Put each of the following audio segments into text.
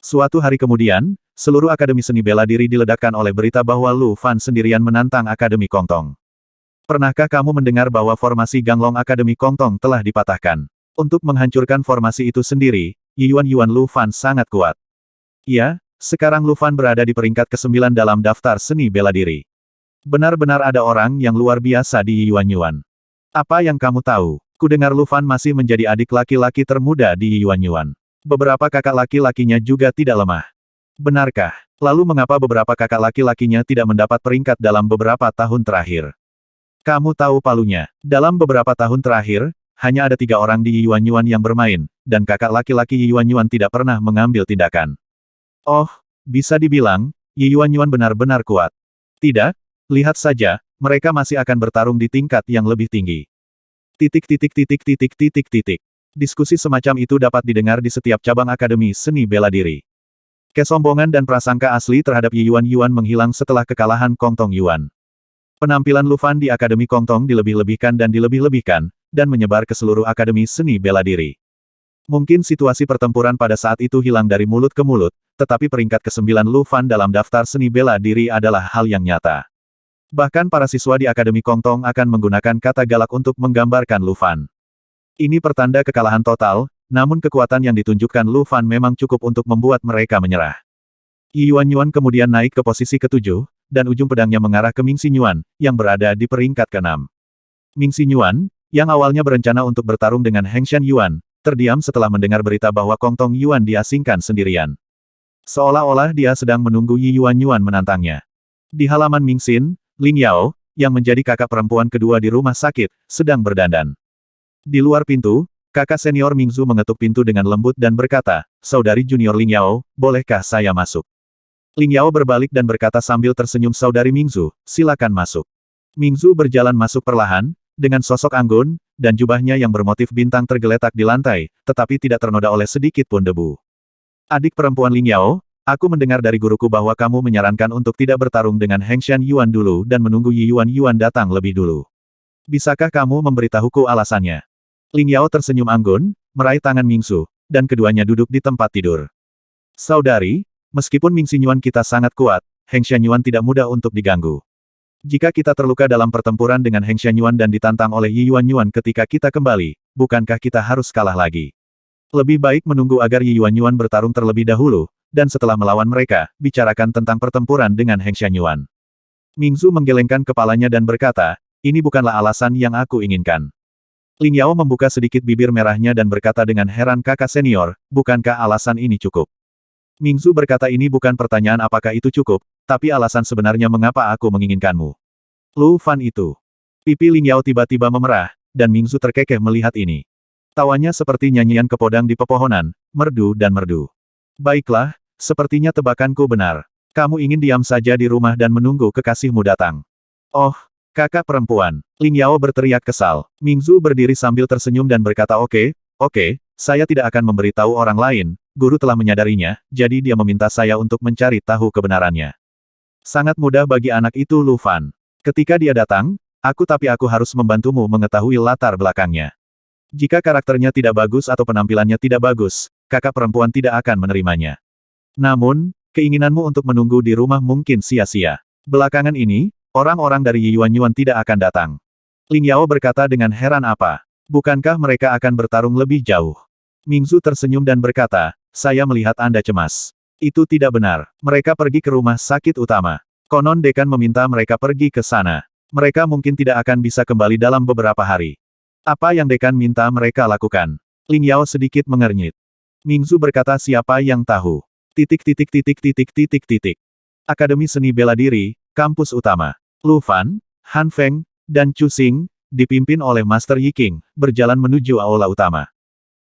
Suatu hari kemudian, seluruh Akademi Seni Bela Diri diledakkan oleh berita bahwa Lu Fan sendirian menantang Akademi Kongtong. Pernahkah kamu mendengar bahwa formasi Ganglong Akademi Kongtong telah dipatahkan? Untuk menghancurkan formasi itu sendiri, Yuan Lu Fan sangat kuat. Ya, sekarang Lu Fan berada di peringkat ke-9 dalam daftar seni bela diri. Benar-benar ada orang yang luar biasa di Yuan. Apa yang kamu tahu? Kudengar Lu Fan masih menjadi adik laki-laki termuda di Yuan. Beberapa kakak laki-lakinya juga tidak lemah. Benarkah? Lalu mengapa beberapa kakak laki-lakinya tidak mendapat peringkat dalam beberapa tahun terakhir? Kamu tahu palunya. Dalam beberapa tahun terakhir, hanya ada 3 orang di Yuan yang bermain, dan kakak laki-laki Yuan tidak pernah mengambil tindakan. Oh, bisa dibilang, Yuan benar-benar kuat. Tidak? Lihat saja, mereka masih akan bertarung di tingkat yang lebih tinggi. Diskusi semacam itu dapat didengar di setiap cabang Akademi Seni Bela Diri. Kesombongan dan prasangka asli terhadap Yuan menghilang setelah kekalahan Kongtong Yuan. Penampilan Lu Fan di Akademi Kongtong dilebih-lebihkan dan menyebar ke seluruh Akademi Seni Bela Diri. Mungkin situasi pertempuran pada saat itu hilang dari mulut ke mulut, tetapi peringkat ke-9 Lu Fan dalam daftar seni bela diri adalah hal yang nyata. Bahkan para siswa di Akademi Kongtong akan menggunakan kata galak untuk menggambarkan Lu Fan. Ini pertanda kekalahan total, namun kekuatan yang ditunjukkan Lu Fan memang cukup untuk membuat mereka menyerah. Yuan kemudian naik ke posisi ke-7, dan ujung pedangnya mengarah ke Ming Xinyuan, yang berada di peringkat ke-6. Ming Xinyuan, yang awalnya berencana untuk bertarung dengan Heng Shan Yuan, terdiam setelah mendengar berita bahwa Kongtong Yuan diasingkan sendirian. Seolah-olah dia sedang menunggu Yuan menantangnya. Di halaman Ming Xin, Ling Yao, yang menjadi kakak perempuan kedua di rumah sakit, sedang berdandan. Di luar pintu, kakak senior Mingzu mengetuk pintu dengan lembut dan berkata, "Saudari junior Ling Yao, bolehkah saya masuk?" Ling Yao berbalik dan berkata sambil tersenyum, "Saudari Mingzu, silakan masuk." Mingzu berjalan masuk perlahan, dengan sosok anggun, dan jubahnya yang bermotif bintang tergeletak di lantai, tetapi tidak ternoda oleh sedikit pun debu. "Adik perempuan Ling Yao, aku mendengar dari guruku bahwa kamu menyarankan untuk tidak bertarung dengan Heng Shan Yuan dulu dan menunggu Yuan datang lebih dulu. Bisakah kamu memberitahuku alasannya?" Ling Yao tersenyum anggun, meraih tangan Mingzu, dan keduanya duduk di tempat tidur. "Saudari, meskipun Ming Xinyuan kita sangat kuat, Heng Shan Yuan tidak mudah untuk diganggu. Jika kita terluka dalam pertempuran dengan Heng Shan Yuan dan ditantang oleh Yuan ketika kita kembali, bukankah kita harus kalah lagi? Lebih baik menunggu agar Yuan bertarung terlebih dahulu, dan setelah melawan mereka, bicarakan tentang pertempuran dengan Heng Shan Yuan." Mingzu menggelengkan kepalanya dan berkata, "Ini bukanlah alasan yang aku inginkan." Ling Yao membuka sedikit bibir merahnya dan berkata dengan heran, "Kakak senior, bukankah alasan ini cukup?" Mingzu berkata, "Ini bukan pertanyaan apakah itu cukup, tapi alasan sebenarnya mengapa aku menginginkanmu." Lu Fan itu. Pipi Ling Yao tiba-tiba memerah, dan Mingzu terkekeh melihat ini. Tawanya seperti nyanyian kepodang di pepohonan, merdu dan merdu. "Baiklah, sepertinya tebakanku benar. Kamu ingin diam saja di rumah dan menunggu kekasihmu datang." "Oh, kakak perempuan," Ling Yao berteriak kesal. Mingzu berdiri sambil tersenyum dan berkata, Oke, saya tidak akan memberitahu orang lain, guru telah menyadarinya, jadi dia meminta saya untuk mencari tahu kebenarannya. Sangat mudah bagi anak itu Lu Fan. Ketika dia datang, tapi aku harus membantumu mengetahui latar belakangnya. Jika karakternya tidak bagus atau penampilannya tidak bagus, kakak perempuan tidak akan menerimanya. Namun, keinginanmu untuk menunggu di rumah mungkin sia-sia. Belakangan ini, orang-orang dari Yuan tidak akan datang. Ling Yao berkata dengan heran, "Apa? Bukankah mereka akan bertarung lebih jauh?" Mingzu tersenyum dan berkata, "Saya melihat Anda cemas. Itu tidak benar. Mereka pergi ke rumah sakit utama. Konon dekan meminta mereka pergi ke sana. Mereka mungkin tidak akan bisa kembali dalam beberapa hari. Apa yang dekan minta mereka lakukan?" Ling Yao sedikit mengernyit. Mingzu berkata, "Siapa yang tahu? Akademi Seni Bela Diri, kampus utama. Lu Fan, Han Feng, dan Chu Xing, dipimpin oleh Master Yi Qing, berjalan menuju aula utama.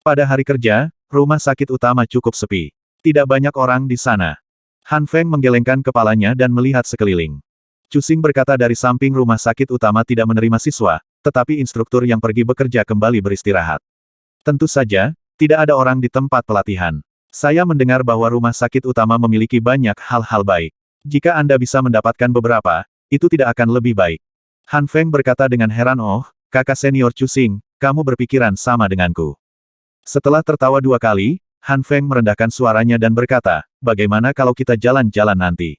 Pada hari kerja, rumah sakit utama cukup sepi. Tidak banyak orang di sana. Han Feng menggelengkan kepalanya dan melihat sekeliling. Chu Xing berkata, "Dari samping rumah sakit utama tidak menerima siswa, tetapi instruktur yang pergi bekerja kembali beristirahat. Tentu saja, tidak ada orang di tempat pelatihan. Saya mendengar bahwa rumah sakit utama memiliki banyak hal-hal baik. Jika Anda bisa mendapatkan beberapa, itu tidak akan lebih baik." Han Feng berkata dengan heran, "Oh, kakak senior Chu Xing, kamu berpikiran sama denganku." Setelah tertawa 2 kali, Han Feng merendahkan suaranya dan berkata, bagaimana kalau kita jalan-jalan nanti?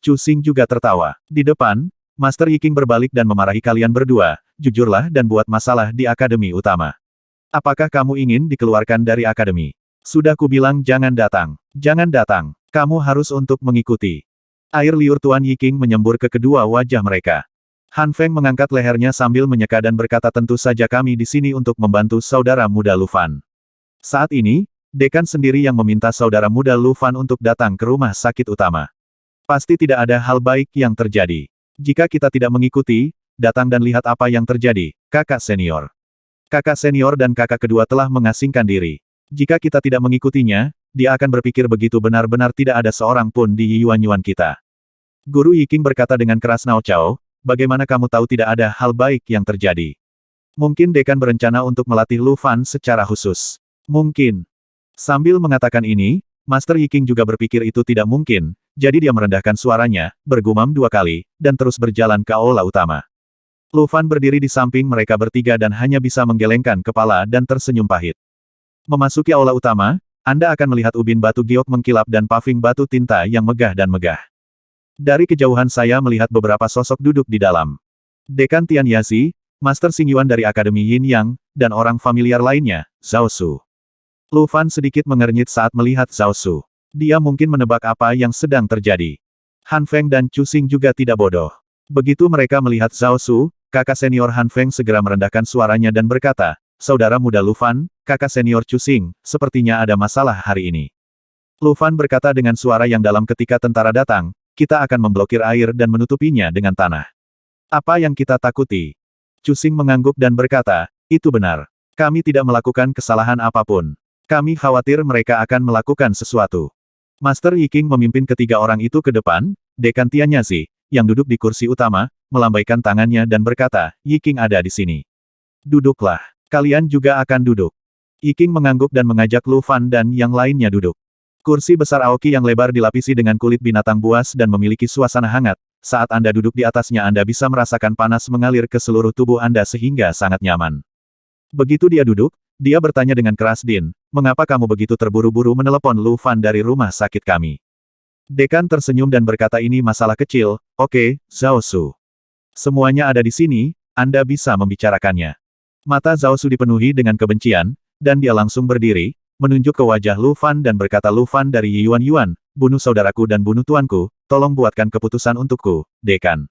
Chu Xing juga tertawa. Di depan, Master Yi King berbalik dan memarahi kalian berdua, jujurlah dan buat masalah di akademi utama. Apakah kamu ingin dikeluarkan dari akademi? Sudah kubilang jangan datang. Jangan datang. Kamu harus untuk mengikuti. Air liur Tuan Yi King menyembur ke kedua wajah mereka. Han Feng mengangkat lehernya sambil menyeka dan berkata tentu saja kami di sini untuk membantu saudara muda Lu Fan. Saat ini, dekan sendiri yang meminta saudara muda Lu Fan untuk datang ke rumah sakit utama. Pasti tidak ada hal baik yang terjadi. Jika kita tidak mengikuti, datang dan lihat apa yang terjadi, kakak senior. Kakak senior dan kakak kedua telah mengasingkan diri. Jika kita tidak mengikutinya, dia akan berpikir begitu benar-benar tidak ada seorang pun di Yuan-Yuan kita. Guru Yi King berkata dengan keras Nao Chao, bagaimana kamu tahu tidak ada hal baik yang terjadi? Mungkin dekan berencana untuk melatih Lu Fan secara khusus. Mungkin. Sambil mengatakan ini, Master Yi King juga berpikir itu tidak mungkin, jadi dia merendahkan suaranya, bergumam 2 kali, dan terus berjalan ke aula utama. Lu Fan berdiri di samping mereka bertiga dan hanya bisa menggelengkan kepala dan tersenyum pahit. Memasuki aula utama, Anda akan melihat ubin batu giok mengkilap dan paving batu tinta yang megah dan megah. Dari kejauhan saya melihat beberapa sosok duduk di dalam. Dekan Tian Yazi, Master Xing Yuan dari Akademi Yin Yang, dan orang familiar lainnya, Zhao Su. Lu Fan sedikit mengernyit saat melihat Zhao Su. Dia mungkin menebak apa yang sedang terjadi. Han Feng dan Chu Xing juga tidak bodoh. Begitu mereka melihat Zhao Su, kakak senior Han Feng segera merendahkan suaranya dan berkata, saudara muda Lu Fan, kakak senior Chu Xing, sepertinya ada masalah hari ini. Lu Fan berkata dengan suara yang dalam ketika tentara datang, kita akan memblokir air dan menutupinya dengan tanah. Apa yang kita takuti? Chu Xing mengangguk dan berkata, itu benar. Kami tidak melakukan kesalahan apapun. Kami khawatir mereka akan melakukan sesuatu. Master Yi King memimpin ketiga orang itu ke depan, Dekan Tian Yazi, yang duduk di kursi utama, melambaikan tangannya dan berkata, Yi King ada di sini. Duduklah. Kalian juga akan duduk. Yi King mengangguk dan mengajak Lu Fan dan yang lainnya duduk. Kursi besar Aoki yang lebar dilapisi dengan kulit binatang buas dan memiliki suasana hangat. Saat Anda duduk di atasnya Anda bisa merasakan panas mengalir ke seluruh tubuh Anda sehingga sangat nyaman. Begitu dia duduk, dia bertanya dengan keras Din, mengapa kamu begitu terburu-buru menelepon Lu Fan dari rumah sakit kami? Dekan tersenyum dan berkata ini masalah kecil, oke, Zhao Su. Semuanya ada di sini, Anda bisa membicarakannya. Mata Zhao Su dipenuhi dengan kebencian, dan dia langsung berdiri, menunjuk ke wajah Lu Fan dan berkata Lu Fan dari Yuan-Yuan, bunuh saudaraku dan bunuh tuanku, tolong buatkan keputusan untukku, Dekan.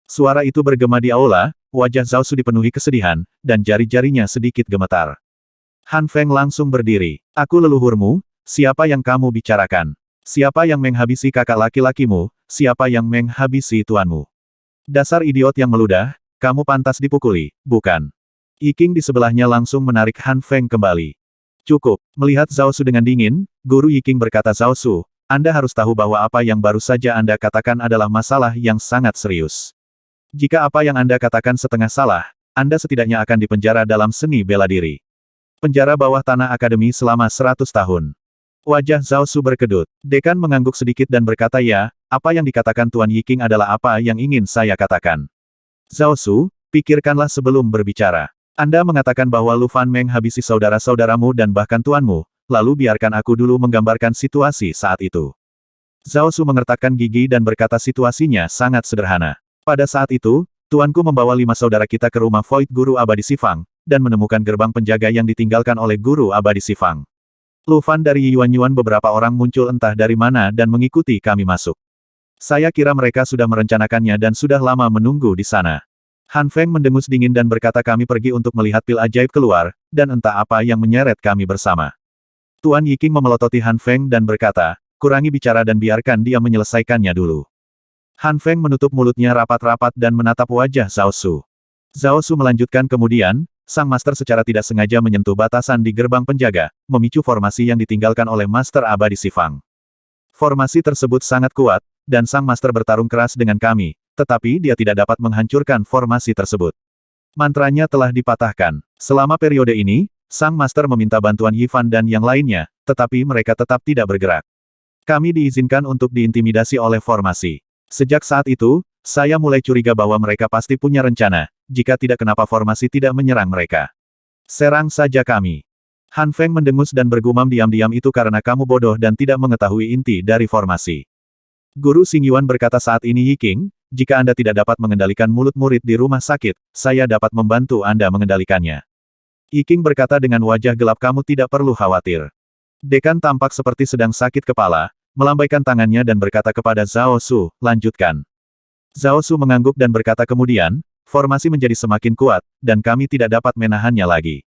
Suara itu bergema di aula, wajah Zhao Su dipenuhi kesedihan, dan jari-jarinya sedikit gemetar. Han Feng langsung berdiri. Aku leluhurmu, siapa yang kamu bicarakan? Siapa yang menghabisi kakak laki-lakimu, siapa yang menghabisi tuanmu? Dasar idiot yang meludah, kamu pantas dipukuli, bukan? Yi King di sebelahnya langsung menarik Han Feng kembali. Cukup, melihat Zhao Su dengan dingin, Guru Yi King berkata Zhao Su, Anda harus tahu bahwa apa yang baru saja Anda katakan adalah masalah yang sangat serius. Jika apa yang Anda katakan setengah salah, Anda setidaknya akan dipenjara dalam seni bela diri. Penjara bawah tanah akademi selama 100 tahun. Wajah Zhao Su berkedut. Dekan mengangguk sedikit dan berkata ya, apa yang dikatakan Tuan Yi King adalah apa yang ingin saya katakan. Zhao Su, pikirkanlah sebelum berbicara. Anda mengatakan bahwa Lu Fan menghabisi saudara-saudaramu dan bahkan tuanmu, lalu biarkan aku dulu menggambarkan situasi saat itu. Zhao Su mengertakkan gigi dan berkata situasinya sangat sederhana. Pada saat itu, tuanku membawa 5 saudara kita ke rumah Void Guru Abadi Sifang, dan menemukan gerbang penjaga yang ditinggalkan oleh Guru Abadi Sifang. Lu Fan dari Yuan-Yuan beberapa orang muncul entah dari mana dan mengikuti kami masuk. Saya kira mereka sudah merencanakannya dan sudah lama menunggu di sana. Han Feng mendengus dingin dan berkata kami pergi untuk melihat pil ajaib keluar, dan entah apa yang menyeret kami bersama. Tuan Yi King memelototi Han Feng dan berkata, kurangi bicara dan biarkan dia menyelesaikannya dulu. Han Feng menutup mulutnya rapat-rapat dan menatap wajah Zhao Su. Zhao Su melanjutkan kemudian, sang master secara tidak sengaja menyentuh batasan di gerbang penjaga, memicu formasi yang ditinggalkan oleh Master Abadi Sifang. Formasi tersebut sangat kuat, dan sang master bertarung keras dengan kami, tetapi dia tidak dapat menghancurkan formasi tersebut. Mantranya telah dipatahkan. Selama periode ini, sang master meminta bantuan Yifan dan yang lainnya, tetapi mereka tetap tidak bergerak. Kami diizinkan untuk diintimidasi oleh formasi. Sejak saat itu, saya mulai curiga bahwa mereka pasti punya rencana, jika tidak kenapa formasi tidak menyerang mereka. Serang saja kami. Han Feng mendengus dan bergumam diam-diam itu karena kamu bodoh dan tidak mengetahui inti dari formasi. Guru Xingyuan berkata saat ini Yiking, jika Anda tidak dapat mengendalikan mulut murid di rumah sakit, saya dapat membantu Anda mengendalikannya. Yiking berkata dengan wajah gelap kamu tidak perlu khawatir. Dekan tampak seperti sedang sakit kepala, melambaikan tangannya dan berkata kepada Zhao Su, lanjutkan. Zhao Su mengangguk dan berkata kemudian, formasi menjadi semakin kuat, dan kami tidak dapat menahannya lagi.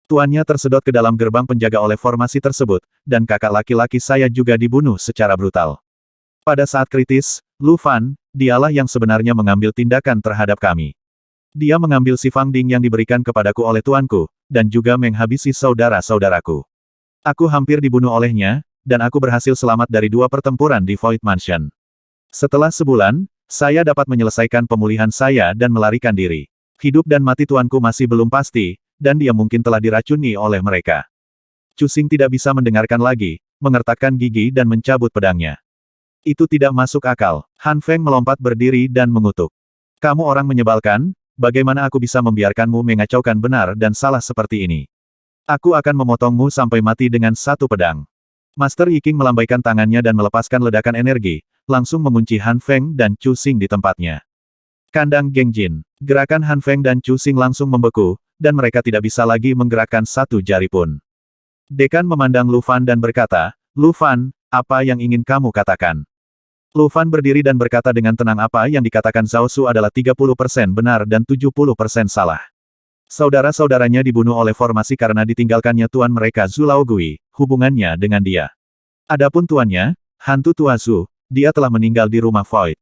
Tuannya tersedot ke dalam gerbang penjaga oleh formasi tersebut, dan kakak laki-laki saya juga dibunuh secara brutal. Pada saat kritis, Lu Fan, dialah yang sebenarnya mengambil tindakan terhadap kami. Dia mengambil si Fang Ding yang diberikan kepadaku oleh tuanku, dan juga menghabisi saudara-saudaraku. Aku hampir dibunuh olehnya, dan aku berhasil selamat dari 2 pertempuran di Void Mansion. Setelah sebulan, saya dapat menyelesaikan pemulihan saya dan melarikan diri. Hidup dan mati tuanku masih belum pasti, dan dia mungkin telah diracuni oleh mereka. Chu Xing tidak bisa mendengarkan lagi, mengertakkan gigi dan mencabut pedangnya. Itu tidak masuk akal. Han Feng melompat berdiri dan mengutuk. Kamu orang menyebalkan, bagaimana aku bisa membiarkanmu mengacaukan benar dan salah seperti ini? Aku akan memotongmu sampai mati dengan 1 pedang. Master Yiking melambaikan tangannya dan melepaskan ledakan energi, langsung mengunci Han Feng dan Chu Xing di tempatnya. Kandang Gengjin. Gerakan Han Feng dan Chu Xing langsung membeku, dan mereka tidak bisa lagi menggerakkan 1 jari pun. Dekan memandang Lu Fan dan berkata, Lu Fan, apa yang ingin kamu katakan? Lu Fan berdiri dan berkata dengan tenang apa yang dikatakan Zhao Su adalah 30% benar dan 70% salah. Saudara-saudaranya dibunuh oleh formasi karena ditinggalkannya tuan mereka Zhu Laogui, hubungannya dengan dia. Adapun tuannya, hantu tua Zhu, dia telah meninggal di rumah Void.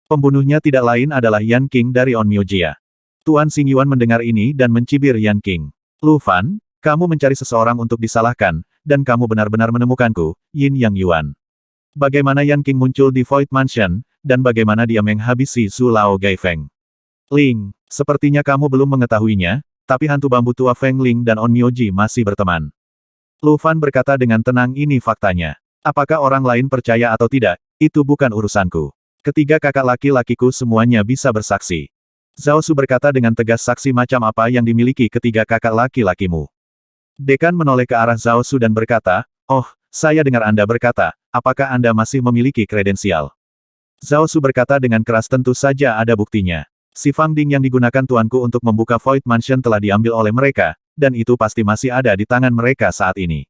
Pembunuhnya tidak lain adalah Yan Qing dari On Myojia. Tuan Xingyuan mendengar ini dan mencibir Yan Qing. Lu Fan, kamu mencari seseorang untuk disalahkan, dan kamu benar-benar menemukanku, Yin Yang Yuan. Bagaimana Yan Qing muncul di Void Mansion, dan bagaimana dia menghabisi Zhu Lao Gaifeng? Ling, sepertinya kamu belum mengetahuinya, tapi hantu bambu tua Feng Ling dan On Myoji masih berteman. Lu Fan berkata dengan tenang ini faktanya. Apakah orang lain percaya atau tidak, itu bukan urusanku. Ketiga kakak laki-lakiku semuanya bisa bersaksi. Zhao Su berkata dengan tegas saksi macam apa yang dimiliki ketiga kakak laki-lakimu. Dekan menoleh ke arah Zhao Su dan berkata, oh, saya dengar Anda berkata, apakah Anda masih memiliki kredensial? Zhao Su berkata dengan keras tentu saja ada buktinya. Si Fang Ding yang digunakan tuanku untuk membuka Void Mansion telah diambil oleh mereka, dan itu pasti masih ada di tangan mereka saat ini.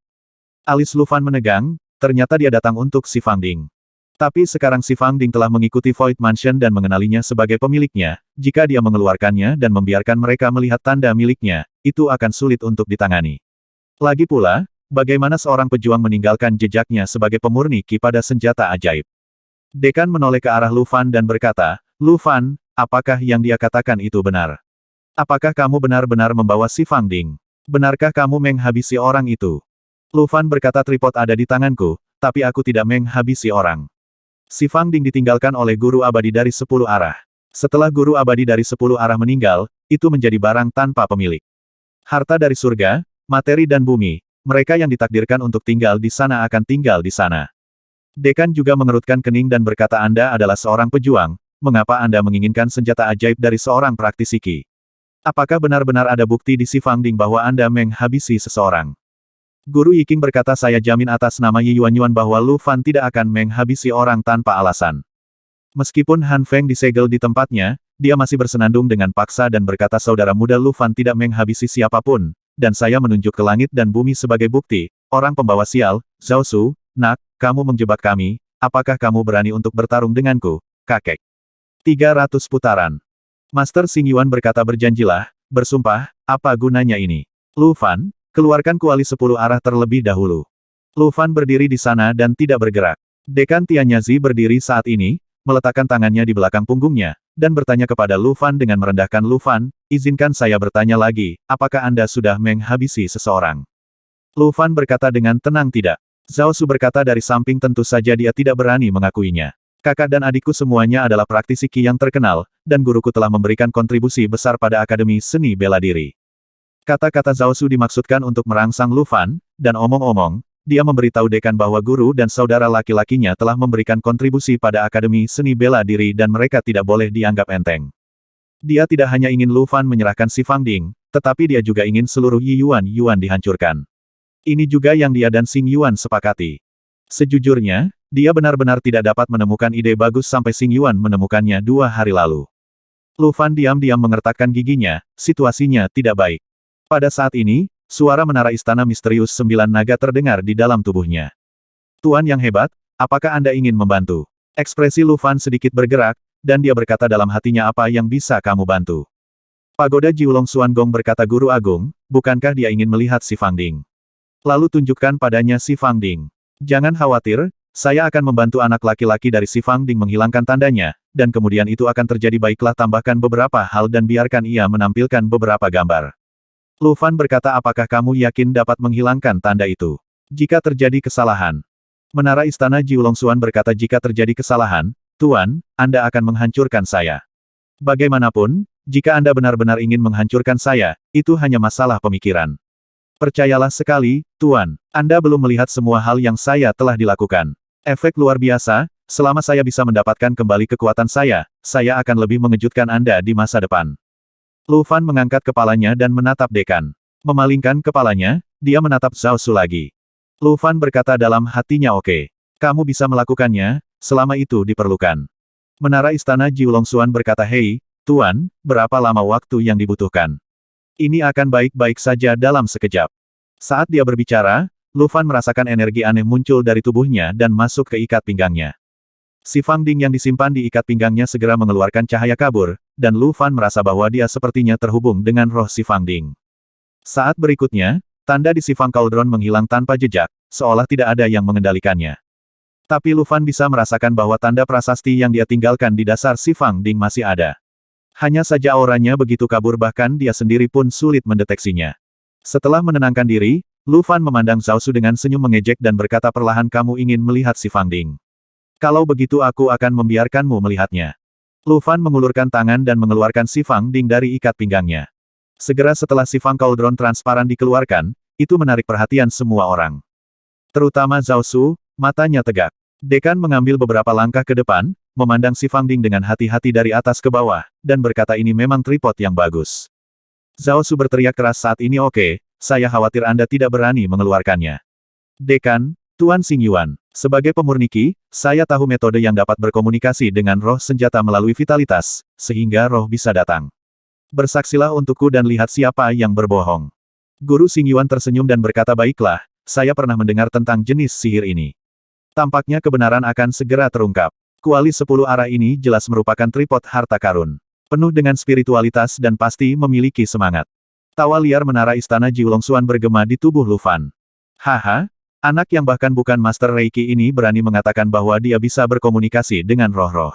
Alis Lu Fan menegang, ternyata dia datang untuk si Fang Ding. Tapi sekarang si Fang Ding telah mengikuti Void Mansion dan mengenalinya sebagai pemiliknya, jika dia mengeluarkannya dan membiarkan mereka melihat tanda miliknya, itu akan sulit untuk ditangani. Lagi pula, bagaimana seorang pejuang meninggalkan jejaknya sebagai pemurni ki pada senjata ajaib? Dekan menoleh ke arah Lu Fan dan berkata, Lu Fan, apakah yang dia katakan itu benar? Apakah kamu benar-benar membawa si Fang Ding? Benarkah kamu menghabisi orang itu? Lu Fan berkata tripod ada di tanganku, tapi aku tidak menghabisi orang. Si Fang Ding ditinggalkan oleh guru abadi dari 10 arah. Setelah guru abadi dari 10 arah meninggal, itu menjadi barang tanpa pemilik. Harta dari surga, materi dan bumi, mereka yang ditakdirkan untuk tinggal di sana akan tinggal di sana. Dekan juga mengerutkan kening dan berkata Anda adalah seorang pejuang, mengapa Anda menginginkan senjata ajaib dari seorang praktisi ki? Apakah benar-benar ada bukti di si Fang Ding bahwa Anda menghabisi seseorang? Guru Yiking berkata saya jamin atas nama Yi Yuanyuan bahwa Lu Fan tidak akan menghabisi orang tanpa alasan. Meskipun Han Feng disegel di tempatnya, dia masih bersenandung dengan paksa dan berkata saudara muda Lu Fan tidak menghabisi siapapun, dan saya menunjuk ke langit dan bumi sebagai bukti, orang pembawa sial, Zhao Su, nak, kamu menjebak kami, apakah kamu berani untuk bertarung denganku, kakek? 300 putaran. Master Xingyuan berkata berjanjilah, bersumpah, apa gunanya ini? Lu Fan, keluarkan kuali 10 arah terlebih dahulu. Lu Fan berdiri di sana dan tidak bergerak. Dekan Tianyazi berdiri saat ini, meletakkan tangannya di belakang punggungnya, dan bertanya kepada Lu Fan dengan merendahkan Lu Fan, izinkan saya bertanya lagi, apakah Anda sudah menghabisi seseorang? Lu Fan berkata dengan tenang tidak. Zhao Su berkata dari samping tentu saja dia tidak berani mengakuinya. Kakak dan adikku semuanya adalah praktisi ki yang terkenal, dan guruku telah memberikan kontribusi besar pada Akademi Seni Bela Diri. Kata-kata Zhao Su dimaksudkan untuk merangsang Lu Fan, dan omong-omong, dia memberitahu dekan bahwa guru dan saudara laki-lakinya telah memberikan kontribusi pada Akademi Seni Bela Diri dan mereka tidak boleh dianggap enteng. Dia tidak hanya ingin Lu Fan menyerahkan si Fang Ding, tetapi dia juga ingin seluruh Yi Yuan dihancurkan. Ini juga yang dia dan Xing Yuan sepakati. Sejujurnya, dia benar-benar tidak dapat menemukan ide bagus sampai Xing Yuan menemukannya 2 hari lalu. Lu Fan diam-diam mengertakkan giginya, situasinya tidak baik. Pada saat ini, suara menara istana misterius 9 naga terdengar di dalam tubuhnya. Tuan yang hebat, apakah Anda ingin membantu? Ekspresi Lu Fan sedikit bergerak, dan dia berkata dalam hatinya apa yang bisa kamu bantu. Pagoda Jiulong Xuanggong berkata Guru Agung, bukankah dia ingin melihat si Fang Ding? Lalu tunjukkan padanya si Fang Ding. Jangan khawatir, saya akan membantu anak laki-laki dari si Fang Ding menghilangkan tandanya, dan kemudian itu akan terjadi baiklah tambahkan beberapa hal dan biarkan ia menampilkan beberapa gambar. Lu Fan berkata apakah kamu yakin dapat menghilangkan tanda itu? Jika terjadi kesalahan. Menara Istana Jiulong Xuan berkata jika terjadi kesalahan, Tuan, Anda akan menghancurkan saya. Bagaimanapun, jika Anda benar-benar ingin menghancurkan saya, itu hanya masalah pemikiran. Percayalah sekali, Tuan, Anda belum melihat semua hal yang saya telah dilakukan. Efek luar biasa, selama saya bisa mendapatkan kembali kekuatan saya akan lebih mengejutkan Anda di masa depan. Lu Fan mengangkat kepalanya dan menatap dekan. Memalingkan kepalanya, dia menatap Zhao Su lagi. Lu Fan berkata dalam hatinya oke. Kamu bisa melakukannya, selama itu diperlukan. Menara Istana Jiulong Xuan berkata hei, Tuan, berapa lama waktu yang dibutuhkan? Ini akan baik-baik saja dalam sekejap. Saat dia berbicara, Lu Fan merasakan energi aneh muncul dari tubuhnya dan masuk ke ikat pinggangnya. Si Fang Ding yang disimpan di ikat pinggangnya segera mengeluarkan cahaya kabur, dan Lu Fan merasa bahwa dia sepertinya terhubung dengan roh si Fang Ding. Saat berikutnya, tanda di si Fang Cauldron menghilang tanpa jejak, seolah tidak ada yang mengendalikannya. Tapi Lu Fan bisa merasakan bahwa tanda prasasti yang dia tinggalkan di dasar si Fang Ding masih ada. Hanya saja auranya begitu kabur bahkan dia sendiri pun sulit mendeteksinya. Setelah menenangkan diri, Lu Fan memandang Zhao Su dengan senyum mengejek dan berkata perlahan kamu ingin melihat si Fang Ding. Kalau begitu aku akan membiarkanmu melihatnya. Lu Fan mengulurkan tangan dan mengeluarkan si Fang Ding dari ikat pinggangnya. Segera setelah si Fang Cauldron transparan dikeluarkan, itu menarik perhatian semua orang. Terutama Zhao Su, matanya tegak. Dekan mengambil beberapa langkah ke depan, memandang si Fang Ding dengan hati-hati dari atas ke bawah, dan berkata ini memang tripod yang bagus. Zhao Su berteriak keras saat ini oke, saya khawatir Anda tidak berani mengeluarkannya. Dekan, Tuan Xing Yuan, sebagai pemurniki, saya tahu metode yang dapat berkomunikasi dengan roh senjata melalui vitalitas, sehingga roh bisa datang. Bersaksilah untukku dan lihat siapa yang berbohong. Guru Xing Yuan tersenyum dan berkata baiklah, saya pernah mendengar tentang jenis sihir ini. Tampaknya kebenaran akan segera terungkap. Kuali 10 arah ini jelas merupakan tripod harta karun. Penuh dengan spiritualitas dan pasti memiliki semangat. Tawa liar menara istana Jiulong Xuan bergema di tubuh Lu Fan. Haha, anak yang bahkan bukan Master Reiki ini berani mengatakan bahwa dia bisa berkomunikasi dengan roh-roh.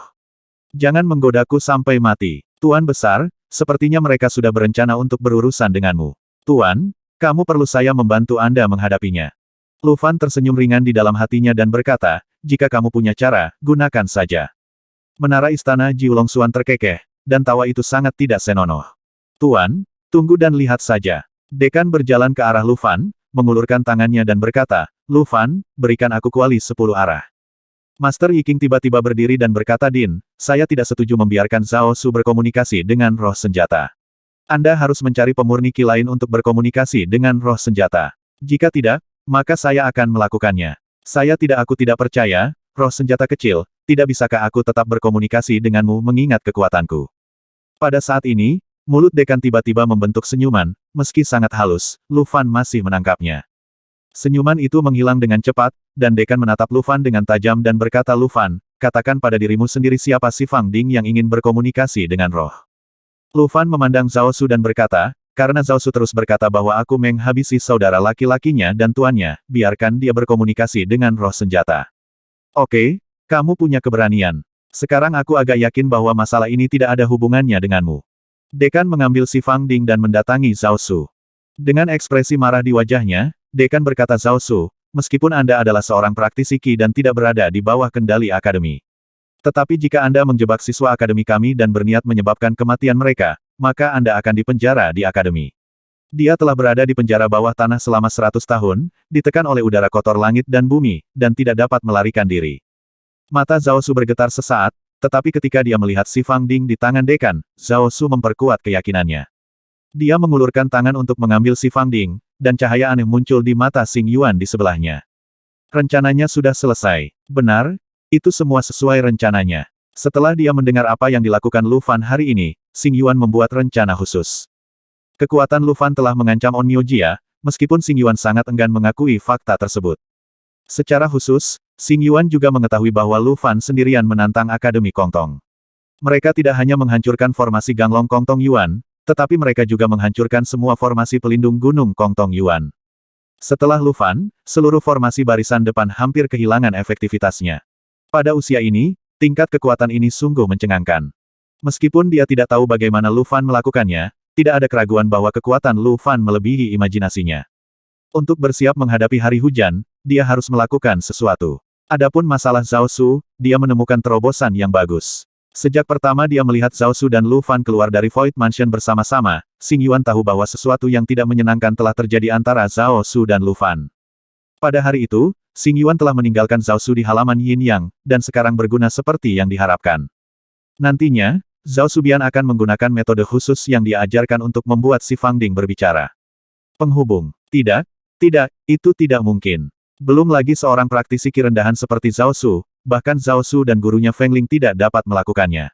Jangan menggodaku sampai mati. Tuan besar, sepertinya mereka sudah berencana untuk berurusan denganmu. Tuan, kamu perlu saya membantu Anda menghadapinya. Lu Fan tersenyum ringan di dalam hatinya dan berkata, jika kamu punya cara, gunakan saja. Menara istana Jiulong Xuan terkekeh, dan tawa itu sangat tidak senonoh. Tuan, tunggu dan lihat saja. Dekan berjalan ke arah Lu Fan, mengulurkan tangannya dan berkata, Lu Fan, berikan aku kuali 10 arah. Master Yi King tiba-tiba berdiri dan berkata Din, saya tidak setuju membiarkan Zhao Su berkomunikasi dengan roh senjata. Anda harus mencari pemurni Qi lain untuk berkomunikasi dengan roh senjata. Jika tidak, maka saya akan melakukannya. Aku tidak percaya, roh senjata kecil, tidak bisakah aku tetap berkomunikasi denganmu mengingat kekuatanku. Pada saat ini, mulut dekan tiba-tiba membentuk senyuman, meski sangat halus, Lu Fan masih menangkapnya. Senyuman itu menghilang dengan cepat, dan dekan menatap Lu Fan dengan tajam dan berkata Lu Fan, katakan pada dirimu sendiri siapa si Fang Ding yang ingin berkomunikasi dengan roh. Lu Fan memandang Zhao Su dan berkata, karena Zhao Su terus berkata bahwa aku menghabisi saudara laki-lakinya dan tuannya, biarkan dia berkomunikasi dengan roh senjata. Oke, kamu punya keberanian. Sekarang aku agak yakin bahwa masalah ini tidak ada hubungannya denganmu. Dekan mengambil si Fang Ding dan mendatangi Zhao Su. Dengan ekspresi marah di wajahnya, Dekan berkata Zhao Su, meskipun Anda adalah seorang praktisi Qi dan tidak berada di bawah kendali akademi. Tetapi jika Anda menjebak siswa akademi kami dan berniat menyebabkan kematian mereka, maka Anda akan dipenjara di akademi. Dia telah berada di penjara bawah tanah selama 100 tahun, ditekan oleh udara kotor langit dan bumi, dan tidak dapat melarikan diri. Mata Zhao Su bergetar sesaat, tetapi ketika dia melihat si Fang Ding di tangan dekan, Zhao Su memperkuat keyakinannya. Dia mengulurkan tangan untuk mengambil si Fang Ding, dan cahaya aneh muncul di mata Xing Yuan di sebelahnya. Rencananya sudah selesai. Benar, itu semua sesuai rencananya. Setelah dia mendengar apa yang dilakukan Lu Fan hari ini, Xing Yuan membuat rencana khusus. Kekuatan Lu Fan telah mengancam On Myo Jia, meskipun Xing Yuan sangat enggan mengakui fakta tersebut. Secara khusus, Xing Yuan juga mengetahui bahwa Lu Fan sendirian menantang Akademi Kongtong. Mereka tidak hanya menghancurkan formasi Ganglong Kongtong Yuan, tetapi mereka juga menghancurkan semua formasi pelindung Gunung Kongtong Yuan. Setelah Lu Fan, seluruh formasi barisan depan hampir kehilangan efektivitasnya. Pada usia ini, tingkat kekuatan ini sungguh mencengangkan. Meskipun dia tidak tahu bagaimana Lu Fan melakukannya, tidak ada keraguan bahwa kekuatan Lu Fan melebihi imajinasinya. Untuk bersiap menghadapi hari hujan, dia harus melakukan sesuatu. Adapun masalah Zhao Su, dia menemukan terobosan yang bagus. Sejak pertama dia melihat Zhao Su dan Lu Fan keluar dari Void Mansion bersama-sama, Xing Yuan tahu bahwa sesuatu yang tidak menyenangkan telah terjadi antara Zhao Su dan Lu Fan. Pada hari itu, Xing Yuan telah meninggalkan Zhao Su di halaman Yin Yang, dan sekarang berguna seperti yang diharapkan. Nantinya, Zhao Subian akan menggunakan metode khusus yang dia ajarkan untuk membuat si Fang Ding berbicara. Penghubung. Tidak, itu tidak mungkin. Belum lagi seorang praktisi ki rendahan seperti Zhao Su, bahkan Zhao Su dan gurunya Feng Ling tidak dapat melakukannya.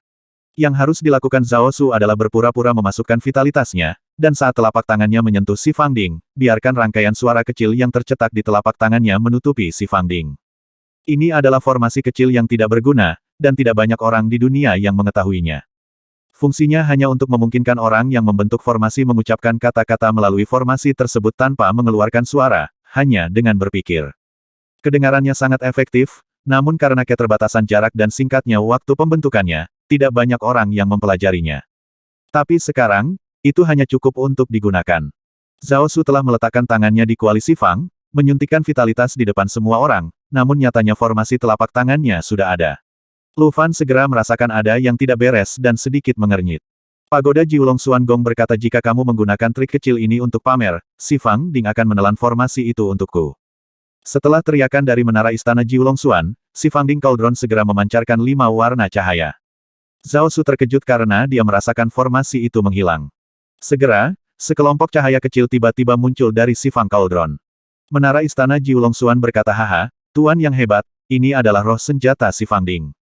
Yang harus dilakukan Zhao Su adalah berpura-pura memasukkan vitalitasnya, dan saat telapak tangannya menyentuh si Fang Ding, biarkan rangkaian suara kecil yang tercetak di telapak tangannya menutupi si Fang Ding. Ini adalah formasi kecil yang tidak berguna, dan tidak banyak orang di dunia yang mengetahuinya. Fungsinya hanya untuk memungkinkan orang yang membentuk formasi mengucapkan kata-kata melalui formasi tersebut tanpa mengeluarkan suara, hanya dengan berpikir. Kedengarannya sangat efektif, namun karena keterbatasan jarak dan singkatnya waktu pembentukannya, tidak banyak orang yang mempelajarinya. Tapi sekarang, itu hanya cukup untuk digunakan. Zhao Su telah meletakkan tangannya di kuali si Fang, menyuntikkan vitalitas di depan semua orang, namun nyatanya formasi telapak tangannya sudah ada. Lu Fan segera merasakan ada yang tidak beres dan sedikit mengernyit. Pagoda Jiulong Xuan Gong berkata jika kamu menggunakan trik kecil ini untuk pamer, si Fang Ding akan menelan formasi itu untukku. Setelah teriakan dari menara istana Jiulong Xuan, si Fang Ding Cauldron segera memancarkan 5 warna cahaya. Zhao Su terkejut karena dia merasakan formasi itu menghilang. Segera, sekelompok cahaya kecil tiba-tiba muncul dari si Fang Cauldron. Menara istana Jiulong Xuan berkata haha, Tuan yang hebat, ini adalah roh senjata si Fang Ding.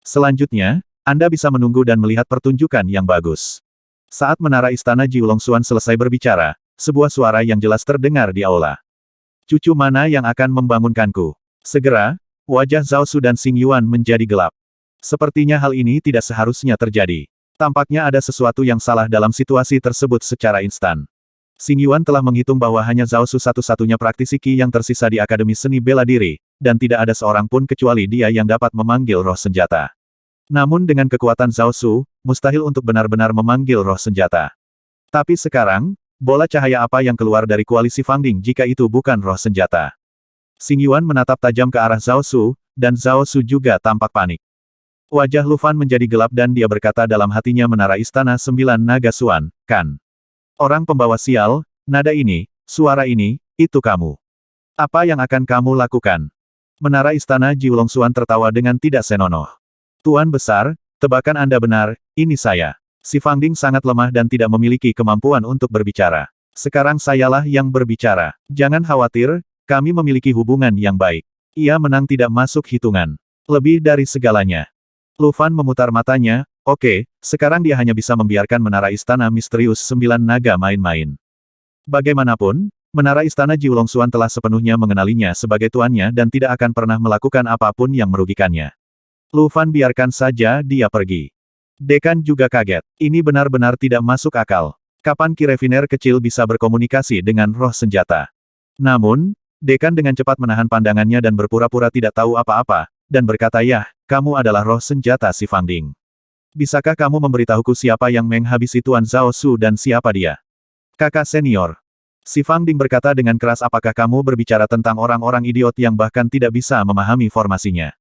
Selanjutnya, Anda bisa menunggu dan melihat pertunjukan yang bagus. Saat menara istana Jiulong Xuan selesai berbicara, sebuah suara yang jelas terdengar di aula. Cucu mana yang akan membangunkanku? Segera, wajah Zhao Su dan Xing Yuan menjadi gelap. Sepertinya hal ini tidak seharusnya terjadi. Tampaknya ada sesuatu yang salah dalam situasi tersebut secara instan. Xing Yuan telah menghitung bahwa hanya Zhao Su satu-satunya praktisi Qi yang tersisa di Akademi Seni Bela Diri, dan tidak ada seorang pun kecuali dia yang dapat memanggil roh senjata. Namun dengan kekuatan Zhao Su, mustahil untuk benar-benar memanggil roh senjata. Tapi sekarang, bola cahaya apa yang keluar dari koalisi Fang Ding jika itu bukan roh senjata? Xing Yuan menatap tajam ke arah Zhao Su, dan Zhao Su juga tampak panik. Wajah Lu Fan menjadi gelap dan dia berkata dalam hatinya menara istana 9 naga Xuan, kan? Orang pembawa sial, nada ini, suara ini, itu kamu. Apa yang akan kamu lakukan? Menara istana Jiulong Xuan tertawa dengan tidak senonoh. Tuan besar, tebakan Anda benar, ini saya. Si Fang Ding sangat lemah dan tidak memiliki kemampuan untuk berbicara. Sekarang sayalah yang berbicara. Jangan khawatir, kami memiliki hubungan yang baik. Ia menang tidak masuk hitungan. Lebih dari segalanya. Lu Fan memutar matanya, oke, sekarang dia hanya bisa membiarkan menara istana misterius 9 naga main-main. Bagaimanapun, menara istana Jiulong Xuan telah sepenuhnya mengenalinya sebagai tuannya dan tidak akan pernah melakukan apapun yang merugikannya. Lu Fan biarkan saja dia pergi. Dekan juga kaget. Ini benar-benar tidak masuk akal. Kapan Ki Refiner kecil bisa berkomunikasi dengan roh senjata? Namun, Dekan dengan cepat menahan pandangannya dan berpura-pura tidak tahu apa-apa, dan berkata yah, kamu adalah roh senjata si Fang Ding. Bisakah kamu memberitahuku siapa yang menghabisi Tuan Zhao Su dan siapa dia? Kakak senior. Si Fang Ding berkata dengan keras apakah kamu berbicara tentang orang-orang idiot yang bahkan tidak bisa memahami formasinya?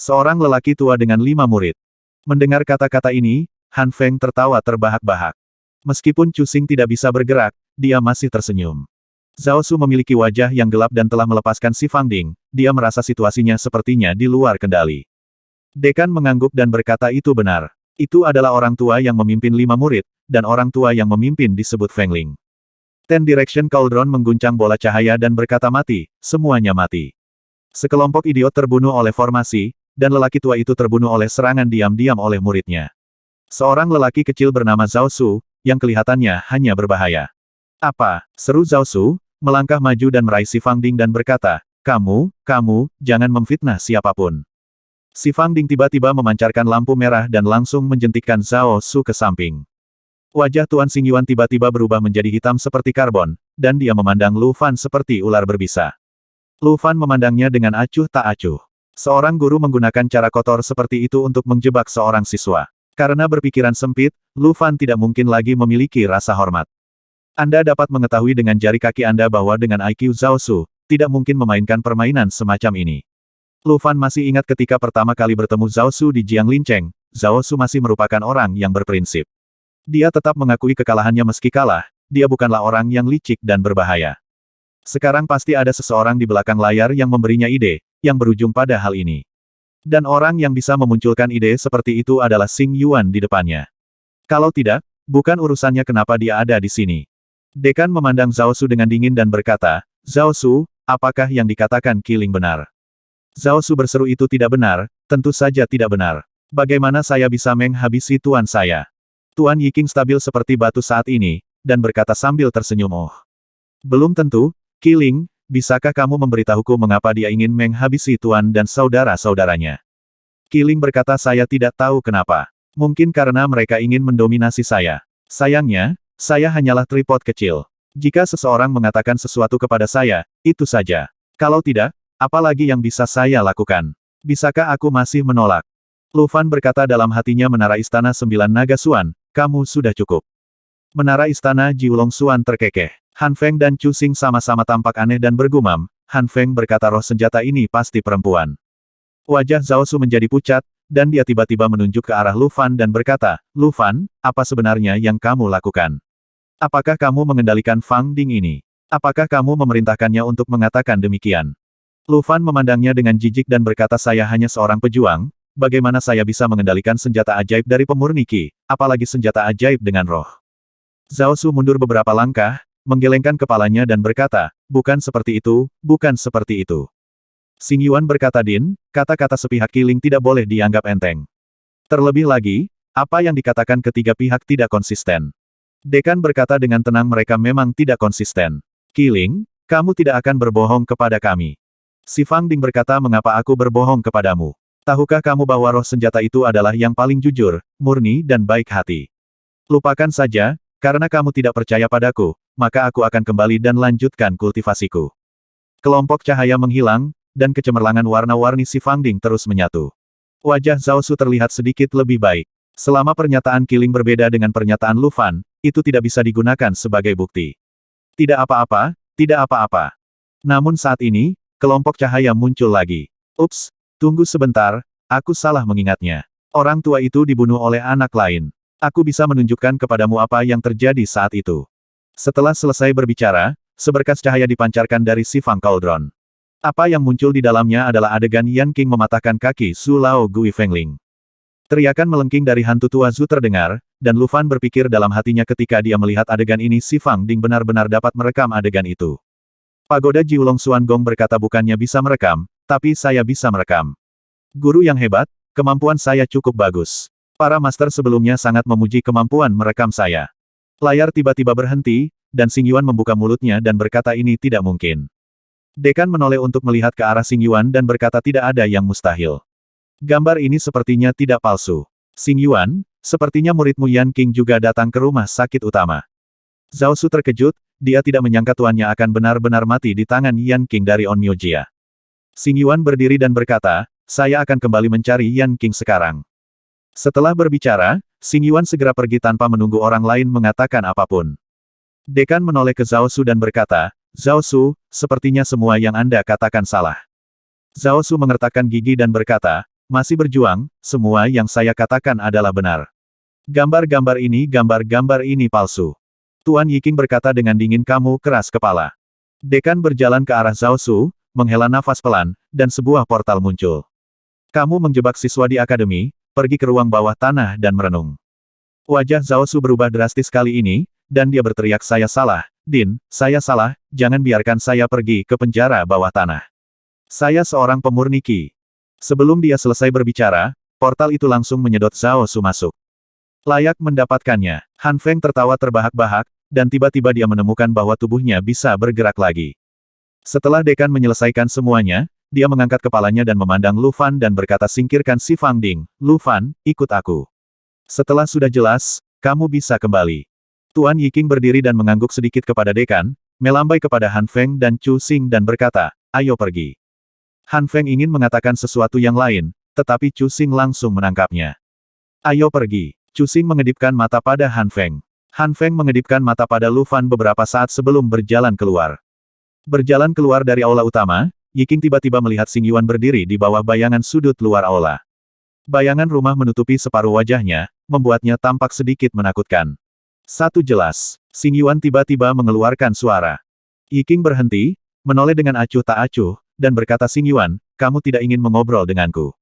Seorang lelaki tua dengan 5 murid. Mendengar kata-kata ini, Han Feng tertawa terbahak-bahak. Meskipun Chu Xing tidak bisa bergerak, dia masih tersenyum. Zhao Su memiliki wajah yang gelap dan telah melepaskan si Fang Ding, dia merasa situasinya sepertinya di luar kendali. Dekan mengangguk dan berkata itu benar. Itu adalah orang tua yang memimpin 5 murid, dan orang tua yang memimpin disebut Fengling. Ten Direction Cauldron mengguncang bola cahaya dan berkata mati, semuanya mati. Sekelompok idiot terbunuh oleh formasi, dan lelaki tua itu terbunuh oleh serangan diam-diam oleh muridnya. Seorang lelaki kecil bernama Zhao Su, yang kelihatannya hanya berbahaya. Apa? Seru Zhao Su, melangkah maju dan meraih si Fang Ding dan berkata, kamu, jangan memfitnah siapapun. Si Fang Ding tiba-tiba memancarkan lampu merah dan langsung menjentikkan Zhao Su ke samping. Wajah Tuan Xingyuan tiba-tiba berubah menjadi hitam seperti karbon, dan dia memandang Lu Fan seperti ular berbisa. Lu Fan memandangnya dengan acuh tak acuh. Seorang guru menggunakan cara kotor seperti itu untuk menjebak seorang siswa. Karena berpikiran sempit, Lu Fan tidak mungkin lagi memiliki rasa hormat. Anda dapat mengetahui dengan jari kaki Anda bahwa dengan IQ Zhao Su, tidak mungkin memainkan permainan semacam ini. Lu Fan masih ingat ketika pertama kali bertemu Zhao Su di Jianglinceng, Zhao Su masih merupakan orang yang berprinsip. Dia tetap mengakui kekalahannya meski kalah, dia bukanlah orang yang licik dan berbahaya. Sekarang pasti ada seseorang di belakang layar yang memberinya ide, yang berujung pada hal ini. Dan orang yang bisa memunculkan ide seperti itu adalah Xing Yuan di depannya. Kalau tidak, bukan urusannya kenapa dia ada di sini. Dekan memandang Zhao Su dengan dingin dan berkata, Zhao Su, apakah yang dikatakan Qiling benar? Zhao Su berseru itu tidak benar, tentu saja tidak benar. Bagaimana saya bisa menghabisi tuan saya? Tuan Yiking stabil seperti batu saat ini, dan berkata sambil tersenyum belum tentu, Qiling, bisakah kamu memberitahuku mengapa dia ingin menghabisi tuan dan saudara-saudaranya? Qiling berkata saya tidak tahu kenapa. Mungkin karena mereka ingin mendominasi saya. Sayangnya, saya hanyalah tripod kecil. Jika seseorang mengatakan sesuatu kepada saya, itu saja. Kalau tidak, apa lagi yang bisa saya lakukan? Bisakah aku masih menolak? Lu Fan berkata dalam hatinya menara istana 9 naga Suan, kamu sudah cukup. Menara istana Jiulong Suan terkekeh. Han Feng dan Chu Xing sama-sama tampak aneh dan bergumam, Han Feng berkata roh senjata ini pasti perempuan. Wajah Zhao Su menjadi pucat, dan dia tiba-tiba menunjuk ke arah Lu Fan dan berkata, Lu Fan, apa sebenarnya yang kamu lakukan? Apakah kamu mengendalikan Fang Ding ini? Apakah kamu memerintahkannya untuk mengatakan demikian? Lu Fan memandangnya dengan jijik dan berkata saya hanya seorang pejuang, bagaimana saya bisa mengendalikan senjata ajaib dari pemurni Qi, apalagi senjata ajaib dengan roh. Zhao Su mundur beberapa langkah, menggelengkan kepalanya dan berkata, bukan seperti itu, bukan seperti itu. Xing Yuan berkata Din, kata-kata sepihak Qiling tidak boleh dianggap enteng. Terlebih lagi, apa yang dikatakan ketiga pihak tidak konsisten. Dekan berkata dengan tenang mereka memang tidak konsisten. Qiling, kamu tidak akan berbohong kepada kami. Si Fang Ding berkata mengapa aku berbohong kepadamu? Tahukah kamu bahwa roh senjata itu adalah yang paling jujur, murni dan baik hati? Lupakan saja, karena kamu tidak percaya padaku, maka aku akan kembali dan lanjutkan kultivasiku. Kelompok cahaya menghilang, dan kecemerlangan warna-warni si Fang Ding terus menyatu. Wajah Zhao Su terlihat sedikit lebih baik. Selama pernyataan Qiling berbeda dengan pernyataan Lu Fan, itu tidak bisa digunakan sebagai bukti. Tidak apa-apa, tidak apa-apa. Namun saat ini, kelompok cahaya muncul lagi. Ups, tunggu sebentar, aku salah mengingatnya. Orang tua itu dibunuh oleh anak lain. Aku bisa menunjukkan kepadamu apa yang terjadi saat itu. Setelah selesai berbicara, seberkas cahaya dipancarkan dari si Fang Cauldron. Apa yang muncul di dalamnya adalah adegan Yan King mematahkan kaki Su Lao Gui Fengling. Teriakan melengking dari hantu tua Zhu terdengar, dan Lu Fan berpikir dalam hatinya ketika dia melihat adegan ini si Fang Ding benar-benar dapat merekam adegan itu. Pagoda Jiulong Suan Gong berkata bukannya bisa merekam, tapi saya bisa merekam. Guru yang hebat, kemampuan saya cukup bagus. Para master sebelumnya sangat memuji kemampuan merekam saya. Layar tiba-tiba berhenti, dan Xing Yuan membuka mulutnya dan berkata ini tidak mungkin. Dekan menoleh untuk melihat ke arah Xing Yuan dan berkata tidak ada yang mustahil. Gambar ini sepertinya tidak palsu. Xing Yuan, sepertinya muridmu Yan King juga datang ke rumah sakit utama. Zhao Su terkejut, dia tidak menyangka tuannya akan benar-benar mati di tangan Yan King dari On Myojia. Xing Yuan berdiri dan berkata, saya akan kembali mencari Yan King sekarang. Setelah berbicara, Xing Yuan segera pergi tanpa menunggu orang lain mengatakan apapun. Dekan menoleh ke Zhao Su dan berkata, Zhao Su, sepertinya semua yang Anda katakan salah. Zhao Su mengertakkan gigi dan berkata, masih berjuang, semua yang saya katakan adalah benar. Gambar-gambar ini palsu. Tuan Yiking berkata dengan dingin kamu keras kepala. Dekan berjalan ke arah Zhao Su, menghela nafas pelan, dan sebuah portal muncul. Kamu menjebak siswa di akademi, pergi ke ruang bawah tanah dan merenung. Wajah Zhao Su berubah drastis kali ini, dan dia berteriak, saya salah, Din, saya salah, jangan biarkan saya pergi ke penjara bawah tanah. Saya seorang pemurni Qi. Sebelum dia selesai berbicara, portal itu langsung menyedot Zhao Su masuk. Layak mendapatkannya. Han Feng tertawa terbahak-bahak, dan tiba-tiba dia menemukan bahwa tubuhnya bisa bergerak lagi. Setelah dekan menyelesaikan semuanya, dia mengangkat kepalanya dan memandang Lu Fan dan berkata, singkirkan si Fang Ding. Lu Fan, ikut aku. Setelah sudah jelas, kamu bisa kembali. Tuan Yiking berdiri dan mengangguk sedikit kepada dekan, melambai kepada Han Feng dan Chu Xing dan berkata, ayo pergi. Han Feng ingin mengatakan sesuatu yang lain, tetapi Chu Xing langsung menangkapnya. Ayo pergi. Chu Xing mengedipkan mata pada Han Feng. Han Feng mengedipkan mata pada Lu Fan beberapa saat sebelum berjalan keluar. Berjalan keluar dari aula utama, Yiking tiba-tiba melihat Xing Yuan berdiri di bawah bayangan sudut luar aula. Bayangan rumah menutupi separuh wajahnya, membuatnya tampak sedikit menakutkan. Satu jelas, Xing Yuan tiba-tiba mengeluarkan suara. Yiking berhenti, menoleh dengan acuh tak acuh, dan berkata, Xing Yuan, kamu tidak ingin mengobrol denganku.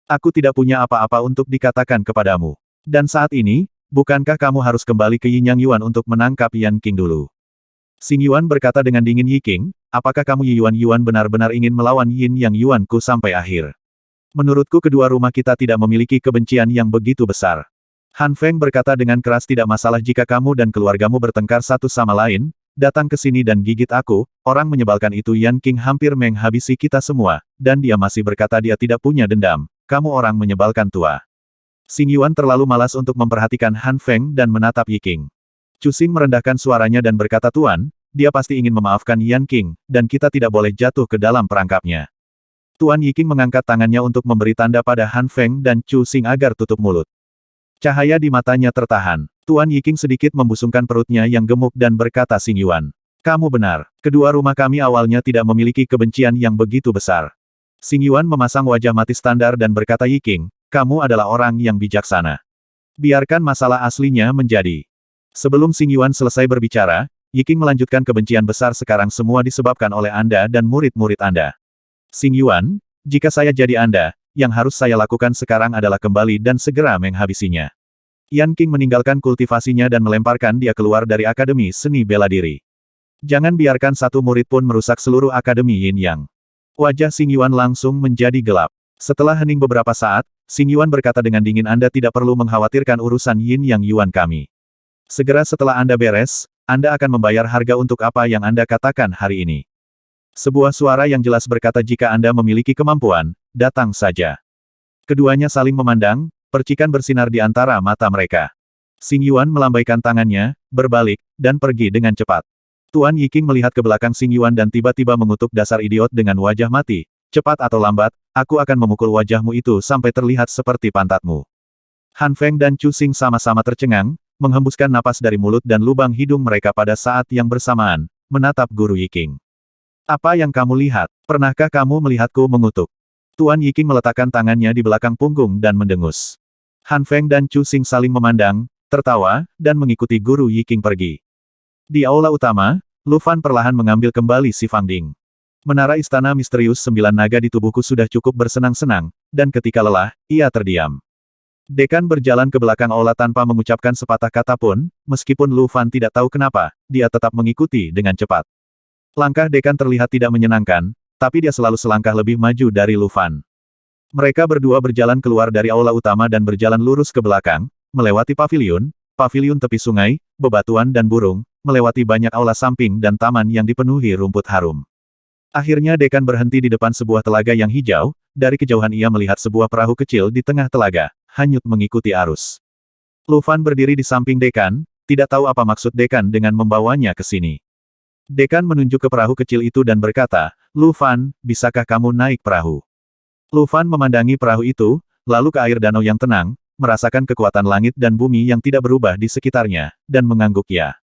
Aku tidak punya apa-apa untuk dikatakan kepadamu. Dan saat ini, bukankah kamu harus kembali ke Yin Yang Yuan untuk menangkap Yan Qing dulu? Xing Yuan berkata dengan dingin, Yiking, apakah kamu Yuan benar-benar ingin melawan Yin Yang Yuanku sampai akhir? Menurutku kedua rumah kita tidak memiliki kebencian yang begitu besar. Han Feng berkata dengan keras, tidak masalah jika kamu dan keluargamu bertengkar satu sama lain, datang ke sini dan gigit aku, orang menyebalkan itu Yan Qing hampir menghabisi kita semua, dan dia masih berkata dia tidak punya dendam, kamu orang menyebalkan tua. Xing Yuan terlalu malas untuk memperhatikan Han Feng dan menatap Yiking. Chu Xing merendahkan suaranya dan berkata, Tuan, dia pasti ingin memaafkan Yan Qing, dan kita tidak boleh jatuh ke dalam perangkapnya. Tuan Yiking mengangkat tangannya untuk memberi tanda pada Han Feng dan Chu Xing agar tutup mulut. Cahaya di matanya tertahan. Tuan Yiking sedikit membusungkan perutnya yang gemuk dan berkata, Xing Yuan, kamu benar. Kedua rumah kami awalnya tidak memiliki kebencian yang begitu besar. Xing Yuan memasang wajah mati standar dan berkata, Yiking, kamu adalah orang yang bijaksana. Biarkan masalah aslinya menjadi. Sebelum Xing Yuan selesai berbicara, Yiking melanjutkan, kebencian besar sekarang semua disebabkan oleh Anda dan murid-murid Anda. Xing Yuan, jika saya jadi Anda, yang harus saya lakukan sekarang adalah kembali dan segera menghabisinya. Yan Qing meninggalkan kultivasinya dan melemparkan dia keluar dari Akademi Seni Bela Diri. Jangan biarkan satu murid pun merusak seluruh Akademi Yin Yang. Wajah Xing Yuan langsung menjadi gelap. Setelah hening beberapa saat, Xing Yuan berkata dengan dingin, Anda tidak perlu mengkhawatirkan urusan Yin Yang Yuan kami. Segera setelah Anda beres, Anda akan membayar harga untuk apa yang Anda katakan hari ini. Sebuah suara yang jelas berkata, jika Anda memiliki kemampuan, datang saja. Keduanya saling memandang, percikan bersinar di antara mata mereka. Xing Yuan melambaikan tangannya, berbalik, dan pergi dengan cepat. Tuan Yiking melihat ke belakang Xing Yuan dan tiba-tiba mengutuk, dasar idiot dengan wajah mati. Cepat atau lambat, aku akan memukul wajahmu itu sampai terlihat seperti pantatmu. Han Feng dan Chu Xing sama-sama tercengang, menghembuskan napas dari mulut dan lubang hidung mereka pada saat yang bersamaan, menatap Guru Yiking. Apa yang kamu lihat? Pernahkah kamu melihatku mengutuk? Tuan Yiking meletakkan tangannya di belakang punggung dan mendengus. Han Feng dan Chu Xing saling memandang, tertawa, dan mengikuti Guru Yiking pergi. Di aula utama, Lu Fan perlahan mengambil kembali si Fang Ding. Menara istana misterius 9 naga di tubuhku sudah cukup bersenang-senang, dan ketika lelah, ia terdiam. Dekan berjalan ke belakang aula tanpa mengucapkan sepatah kata pun, meskipun Lu Fan tidak tahu kenapa, dia tetap mengikuti dengan cepat. Langkah dekan terlihat tidak menyenangkan, tapi dia selalu selangkah lebih maju dari Lu Fan. Mereka berdua berjalan keluar dari aula utama dan berjalan lurus ke belakang, melewati paviliun tepi sungai, bebatuan dan burung, melewati banyak aula samping dan taman yang dipenuhi rumput harum. Akhirnya dekan berhenti di depan sebuah telaga yang hijau, dari kejauhan ia melihat sebuah perahu kecil di tengah telaga, hanyut mengikuti arus. Lu Fan berdiri di samping dekan, tidak tahu apa maksud dekan dengan membawanya ke sini. Dekan menunjuk ke perahu kecil itu dan berkata, Lu Fan, bisakah kamu naik perahu? Lu Fan memandangi perahu itu, lalu ke air danau yang tenang, merasakan kekuatan langit dan bumi yang tidak berubah di sekitarnya, dan mengangguk ya.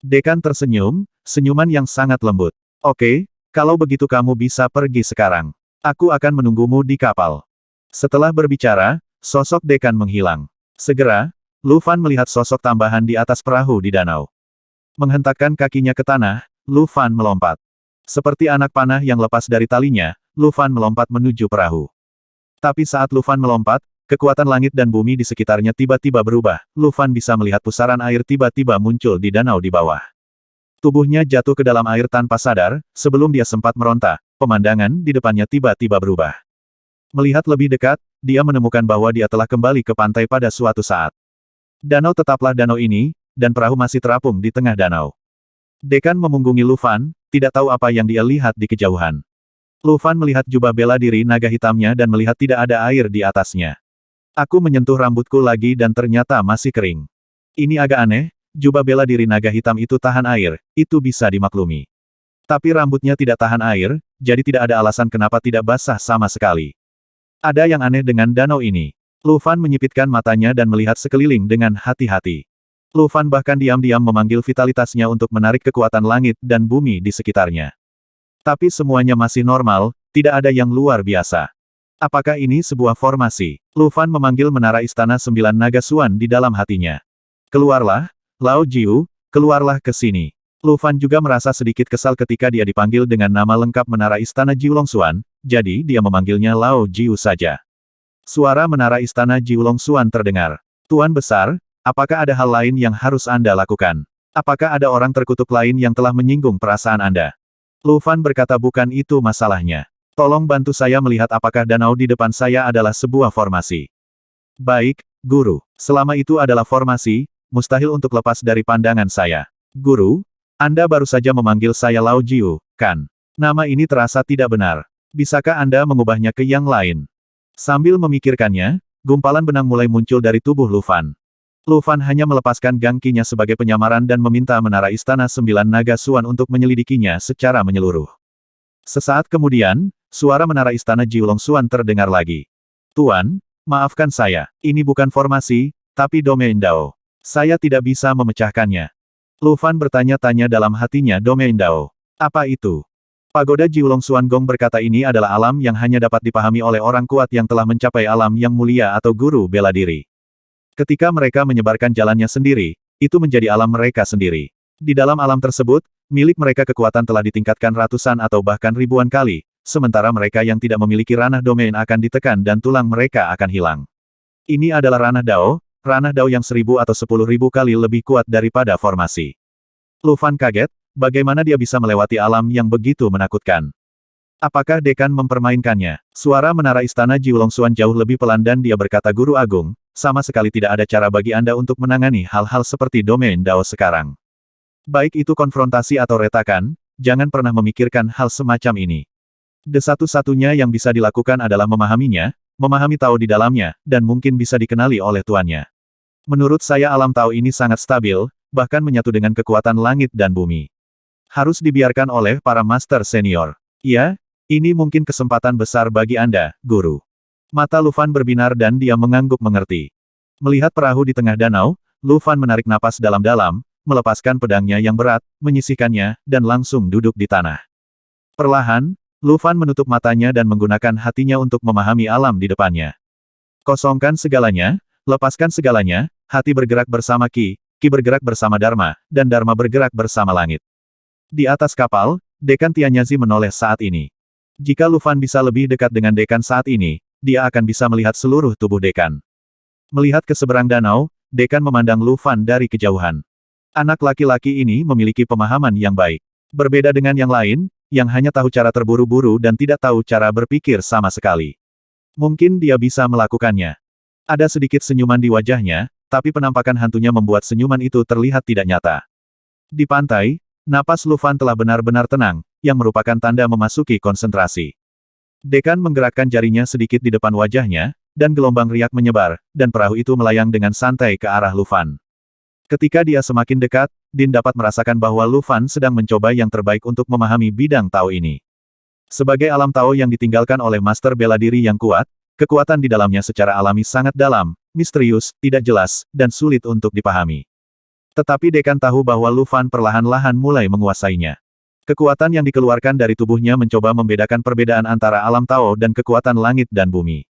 Dekan tersenyum, senyuman yang sangat lembut. Oke, kalau begitu kamu bisa pergi sekarang. Aku akan menunggumu di kapal. Setelah berbicara, sosok dekan menghilang. Segera, Lu Fan melihat sosok tambahan di atas perahu di danau. Menghentakkan kakinya ke tanah, Lu Fan melompat. Seperti anak panah yang lepas dari talinya, Lu Fan melompat menuju perahu. Tapi saat Lu Fan melompat, kekuatan langit dan bumi di sekitarnya tiba-tiba berubah. Lu Fan bisa melihat pusaran air tiba-tiba muncul di danau di bawah. Tubuhnya jatuh ke dalam air tanpa sadar, sebelum dia sempat meronta, pemandangan di depannya tiba-tiba berubah. Melihat lebih dekat, dia menemukan bahwa dia telah kembali ke pantai pada suatu saat. Danau tetaplah danau ini, dan perahu masih terapung di tengah danau. Dekan memunggungi Lu Fan, tidak tahu apa yang dia lihat di kejauhan. Lu Fan melihat jubah bela diri naga hitamnya dan melihat tidak ada air di atasnya. Aku menyentuh rambutku lagi dan ternyata masih kering. Ini agak aneh, jubah bela diri naga hitam itu tahan air, itu bisa dimaklumi. Tapi rambutnya tidak tahan air, jadi tidak ada alasan kenapa tidak basah sama sekali. Ada yang aneh dengan danau ini. Lu Fan menyipitkan matanya dan melihat sekeliling dengan hati-hati. Lu Fan bahkan diam-diam memanggil vitalitasnya untuk menarik kekuatan langit dan bumi di sekitarnya. Tapi semuanya masih normal, tidak ada yang luar biasa. Apakah ini sebuah formasi? Lu Fan memanggil menara istana 9 naga Suan di dalam hatinya. Keluarlah, Lao Jiu, keluarlah ke sini. Lu Fan juga merasa sedikit kesal ketika dia dipanggil dengan nama lengkap menara istana Jiulong Suan, jadi dia memanggilnya Lao Jiu saja. Suara menara istana Jiulong Suan terdengar. Tuan Besar, apakah ada hal lain yang harus Anda lakukan? Apakah ada orang terkutuk lain yang telah menyinggung perasaan Anda? Lu Fan berkata bukan itu masalahnya. Tolong bantu saya melihat apakah danau di depan saya adalah sebuah formasi. Baik, Guru. Selama itu adalah formasi, mustahil untuk lepas dari pandangan saya. Guru, Anda baru saja memanggil saya Lao Jiu, kan? Nama ini terasa tidak benar. Bisakah Anda mengubahnya ke yang lain? Sambil memikirkannya, gumpalan benang mulai muncul dari tubuh Lu Fan. Lu Fan hanya melepaskan gangkinya sebagai penyamaran dan meminta menara istana 9 naga Suan untuk menyelidikinya secara menyeluruh. Sesaat kemudian, suara menara istana Jiulong Suan terdengar lagi. Tuan, maafkan saya, ini bukan formasi, tapi domain Dao. Saya tidak bisa memecahkannya. Lu Fan bertanya-tanya dalam hatinya domain Dao. Apa itu? Pagoda Jiulong Suan Gong berkata ini adalah alam yang hanya dapat dipahami oleh orang kuat yang telah mencapai alam yang mulia atau guru bela diri. Ketika mereka menyebarkan jalannya sendiri, itu menjadi alam mereka sendiri. Di dalam alam tersebut, milik mereka kekuatan telah ditingkatkan ratusan atau bahkan ribuan kali, sementara mereka yang tidak memiliki ranah domain akan ditekan dan tulang mereka akan hilang. Ini adalah ranah Dao yang 1000 atau 10.000 kali lebih kuat daripada formasi. Lu Fan kaget, bagaimana dia bisa melewati alam yang begitu menakutkan. Apakah dekan mempermainkannya? Suara menara istana Jiulong Suan jauh lebih pelan dan dia berkata Guru Agung, sama sekali tidak ada cara bagi Anda untuk menangani hal-hal seperti domain Dao sekarang. Baik itu konfrontasi atau retakan, jangan pernah memikirkan hal semacam ini. Satu-satunya yang bisa dilakukan adalah memahaminya, memahami Tao di dalamnya, dan mungkin bisa dikenali oleh tuannya. Menurut saya alam Tao ini sangat stabil, bahkan menyatu dengan kekuatan langit dan bumi. Harus dibiarkan oleh para master senior. Ya, ini mungkin kesempatan besar bagi Anda, Guru. Mata Lu Fan berbinar dan dia mengangguk mengerti. Melihat perahu di tengah danau, Lu Fan menarik napas dalam-dalam, melepaskan pedangnya yang berat, menyisihkannya, dan langsung duduk di tanah. Perlahan, Lu Fan menutup matanya dan menggunakan hatinya untuk memahami alam di depannya. Kosongkan segalanya, lepaskan segalanya, hati bergerak bersama Ki, Ki bergerak bersama Dharma, dan Dharma bergerak bersama langit. Di atas kapal, Dekan Tianyazi menoleh saat ini. Jika Lu Fan bisa lebih dekat dengan Dekan saat ini, dia akan bisa melihat seluruh tubuh Dekan. Melihat ke seberang danau, Dekan memandang Lu Fan dari kejauhan. Anak laki-laki ini memiliki pemahaman yang baik. Berbeda dengan yang lain, yang hanya tahu cara terburu-buru dan tidak tahu cara berpikir sama sekali. Mungkin dia bisa melakukannya. Ada sedikit senyuman di wajahnya, tapi penampakan hantunya membuat senyuman itu terlihat tidak nyata. Di pantai, napas Lu Fan telah benar-benar tenang, yang merupakan tanda memasuki konsentrasi. Dekan menggerakkan jarinya sedikit di depan wajahnya, dan gelombang riak menyebar, dan perahu itu melayang dengan santai ke arah Lu Fan. Ketika dia semakin dekat, Din dapat merasakan bahwa Lu Fan sedang mencoba yang terbaik untuk memahami bidang Tao ini. Sebagai alam Tao yang ditinggalkan oleh master bela diri yang kuat, kekuatan di dalamnya secara alami sangat dalam, misterius, tidak jelas, dan sulit untuk dipahami. Tetapi Dekan tahu bahwa Lu Fan perlahan-lahan mulai menguasainya. Kekuatan yang dikeluarkan dari tubuhnya mencoba membedakan perbedaan antara alam Tao dan kekuatan langit dan bumi.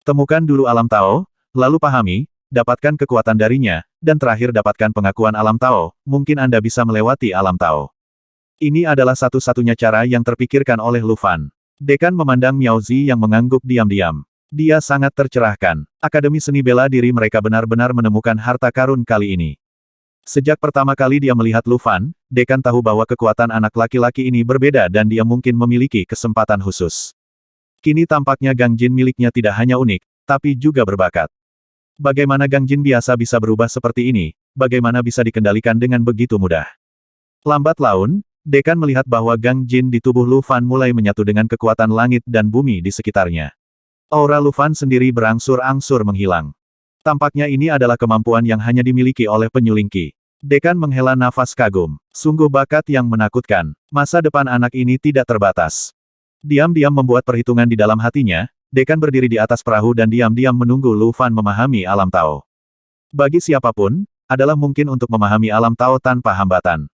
Temukan dulu alam Tao, lalu pahami, dapatkan kekuatan darinya, dan terakhir dapatkan pengakuan alam Tao, mungkin Anda bisa melewati alam Tao. Ini adalah satu-satunya cara yang terpikirkan oleh Lu Fan. Dekan memandang Miao Zi yang mengangguk diam-diam. Dia sangat tercerahkan. Akademi seni bela diri mereka benar-benar menemukan harta karun kali ini. Sejak pertama kali dia melihat Lu Fan, dekan tahu bahwa kekuatan anak laki-laki ini berbeda dan dia mungkin memiliki kesempatan khusus. Kini tampaknya Gang Jin miliknya tidak hanya unik, tapi juga berbakat. Bagaimana Gang Jin biasa bisa berubah seperti ini, bagaimana bisa dikendalikan dengan begitu mudah. Lambat laun, dekan melihat bahwa Gang Jin di tubuh Lu Fan mulai menyatu dengan kekuatan langit dan bumi di sekitarnya. Aura Lu Fan sendiri berangsur-angsur menghilang. Tampaknya ini adalah kemampuan yang hanya dimiliki oleh penyuling Qi. Dekan menghela nafas kagum. Sungguh bakat yang menakutkan. Masa depan anak ini tidak terbatas. Diam-diam membuat perhitungan di dalam hatinya, dekan berdiri di atas perahu dan diam-diam menunggu Lu Fan memahami alam Tao. Bagi siapapun, adalah mungkin untuk memahami alam Tao tanpa hambatan.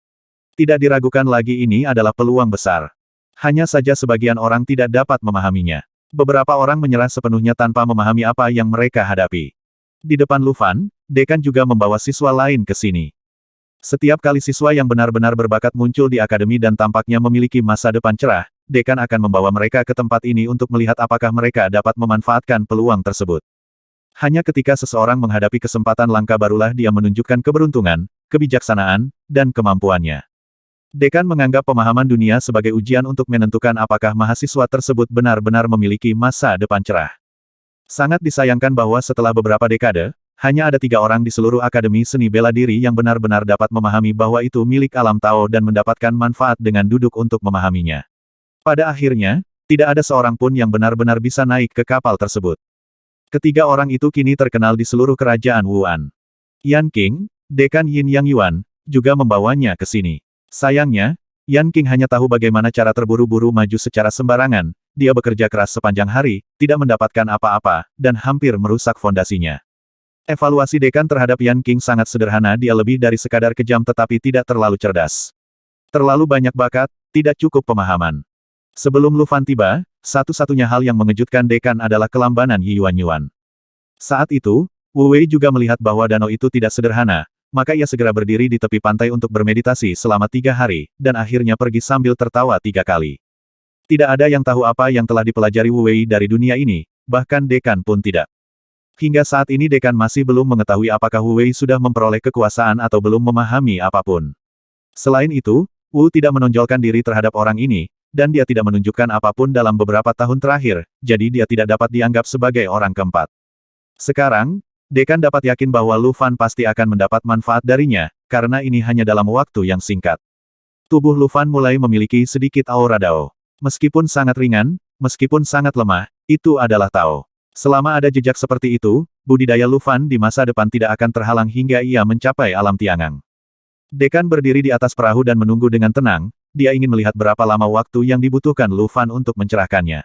Tidak diragukan lagi ini adalah peluang besar. Hanya saja sebagian orang tidak dapat memahaminya. Beberapa orang menyerah sepenuhnya tanpa memahami apa yang mereka hadapi. Di depan Lu Fan, dekan juga membawa siswa lain ke sini. Setiap kali siswa yang benar-benar berbakat muncul di akademi dan tampaknya memiliki masa depan cerah, dekan akan membawa mereka ke tempat ini untuk melihat apakah mereka dapat memanfaatkan peluang tersebut. Hanya ketika seseorang menghadapi kesempatan langka barulah dia menunjukkan keberuntungan, kebijaksanaan, dan kemampuannya. Dekan menganggap pemahaman dunia sebagai ujian untuk menentukan apakah mahasiswa tersebut benar-benar memiliki masa depan cerah. Sangat disayangkan bahwa setelah beberapa dekade, hanya ada 3 orang di seluruh Akademi Seni Bela Diri yang benar-benar dapat memahami bahwa itu milik alam Tao dan mendapatkan manfaat dengan duduk untuk memahaminya. Pada akhirnya, tidak ada seorang pun yang benar-benar bisa naik ke kapal tersebut. Ketiga orang itu kini terkenal di seluruh kerajaan Wuan. Yan Qing, Dekan Yin Yang Yuan, juga membawanya ke sini. Sayangnya, Yan Qing hanya tahu bagaimana cara terburu-buru maju secara sembarangan, dia bekerja keras sepanjang hari, tidak mendapatkan apa-apa, dan hampir merusak fondasinya. Evaluasi dekan terhadap Yan Qing sangat sederhana, dia lebih dari sekadar kejam tetapi tidak terlalu cerdas. Terlalu banyak bakat, tidak cukup pemahaman. Sebelum Lu Fan tiba, satu-satunya hal yang mengejutkan dekan adalah kelambanan Yi Yuan. Saat itu, Wu Wei juga melihat bahwa danau itu tidak sederhana, maka ia segera berdiri di tepi pantai untuk bermeditasi selama 3 hari, dan akhirnya pergi sambil tertawa 3 kali. Tidak ada yang tahu apa yang telah dipelajari Wu Wei dari dunia ini, bahkan dekan pun tidak. Hingga saat ini dekan masih belum mengetahui apakah Wu Wei sudah memperoleh kekuasaan atau belum memahami apapun. Selain itu, Wu tidak menonjolkan diri terhadap orang ini, dan dia tidak menunjukkan apapun dalam beberapa tahun terakhir, jadi dia tidak dapat dianggap sebagai orang keempat. Sekarang, dekan dapat yakin bahwa Lu Fan pasti akan mendapat manfaat darinya, karena ini hanya dalam waktu yang singkat. Tubuh Lu Fan mulai memiliki sedikit aura Dao. Meskipun sangat ringan, meskipun sangat lemah, itu adalah Tao. Selama ada jejak seperti itu, budidaya Lu Fan di masa depan tidak akan terhalang hingga ia mencapai alam Tiangang. Dekan berdiri di atas perahu dan menunggu dengan tenang, dia ingin melihat berapa lama waktu yang dibutuhkan Lu Fan untuk mencerahkannya.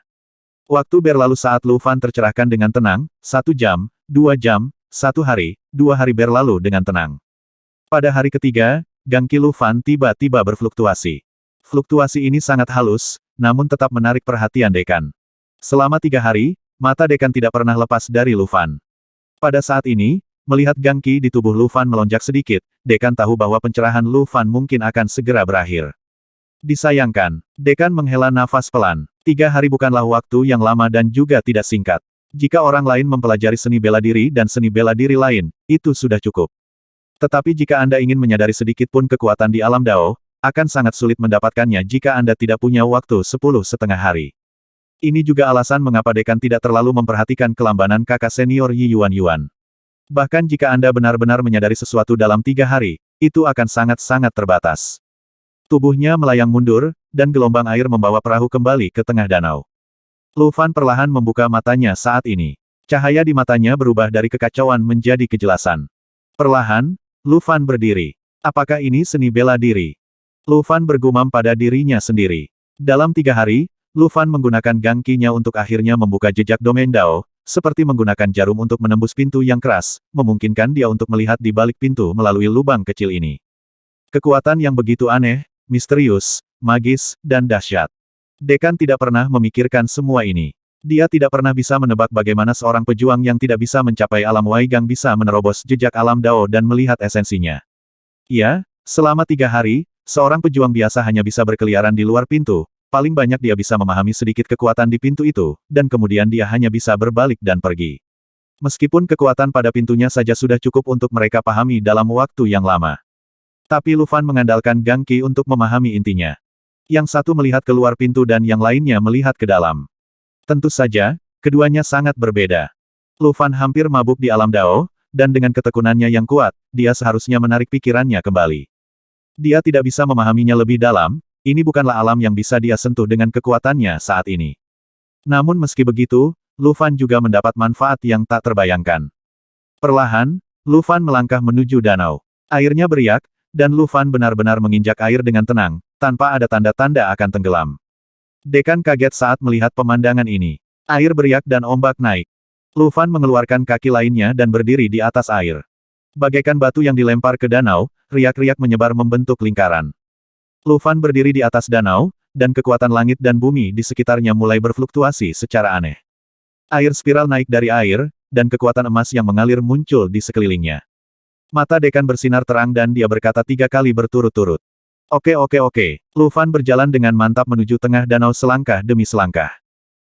Waktu berlalu saat Lu Fan tercerahkan dengan tenang, 1 jam, 2 jam, 1 hari, 2 hari berlalu dengan tenang. Pada hari ketiga, Gang Qi Lu Fan tiba-tiba berfluktuasi. Fluktuasi ini sangat halus, namun tetap menarik perhatian dekan. Selama 3 hari, mata dekan tidak pernah lepas dari Lu Fan. Pada saat ini, melihat Gang Qi di tubuh Lu Fan melonjak sedikit, dekan tahu bahwa pencerahan Lu Fan mungkin akan segera berakhir. Disayangkan, dekan menghela nafas pelan. 3 hari bukanlah waktu yang lama dan juga tidak singkat. Jika orang lain mempelajari seni bela diri dan seni bela diri lain, itu sudah cukup. Tetapi jika Anda ingin menyadari sedikit pun kekuatan di alam Dao, akan sangat sulit mendapatkannya jika Anda tidak punya waktu 10,5 hari. Ini juga alasan mengapa dekan tidak terlalu memperhatikan kelambanan kakak senior Yi Yuan. Bahkan jika Anda benar-benar menyadari sesuatu dalam 3 hari, itu akan sangat-sangat terbatas. Tubuhnya melayang mundur, dan gelombang air membawa perahu kembali ke tengah danau. Lu Fan perlahan membuka matanya saat ini. Cahaya di matanya berubah dari kekacauan menjadi kejelasan. Perlahan, Lu Fan berdiri. Apakah ini seni bela diri? Lu Fan bergumam pada dirinya sendiri. Dalam 3 hari, Lu Fan menggunakan Gang Qi-nya untuk akhirnya membuka jejak domain Dao, seperti menggunakan jarum untuk menembus pintu yang keras, memungkinkan dia untuk melihat di balik pintu melalui lubang kecil ini. Kekuatan yang begitu aneh, misterius, magis, dan dahsyat. Dekan tidak pernah memikirkan semua ini. Dia tidak pernah bisa menebak bagaimana seorang pejuang yang tidak bisa mencapai alam Waigang bisa menerobos jejak alam Dao dan melihat esensinya. Ya, selama 3 hari, seorang pejuang biasa hanya bisa berkeliaran di luar pintu, paling banyak dia bisa memahami sedikit kekuatan di pintu itu, dan kemudian dia hanya bisa berbalik dan pergi. Meskipun kekuatan pada pintunya saja sudah cukup untuk mereka pahami dalam waktu yang lama. Tapi Lu Fan mengandalkan Gang Qi untuk memahami intinya. Yang satu melihat keluar pintu dan yang lainnya melihat ke dalam. Tentu saja, keduanya sangat berbeda. Lu Fan hampir mabuk di alam Dao, dan dengan ketekunannya yang kuat, dia seharusnya menarik pikirannya kembali. Dia tidak bisa memahaminya lebih dalam, ini bukanlah alam yang bisa dia sentuh dengan kekuatannya saat ini. Namun meski begitu, Lu Fan juga mendapat manfaat yang tak terbayangkan. Perlahan, Lu Fan melangkah menuju danau. Airnya beriak, dan Lu Fan benar-benar menginjak air dengan tenang, tanpa ada tanda-tanda akan tenggelam. Dekan kaget saat melihat pemandangan ini. Air beriak dan ombak naik. Lu Fan mengeluarkan kaki lainnya dan berdiri di atas air. Bagaikan batu yang dilempar ke danau, riak-riak menyebar membentuk lingkaran. Lu Fan berdiri di atas danau, dan kekuatan langit dan bumi di sekitarnya mulai berfluktuasi secara aneh. Air spiral naik dari air, dan kekuatan emas yang mengalir muncul di sekelilingnya. Mata dekan bersinar terang dan dia berkata 3 kali berturut-turut. Oke. Lu Fan berjalan dengan mantap menuju tengah danau selangkah demi selangkah.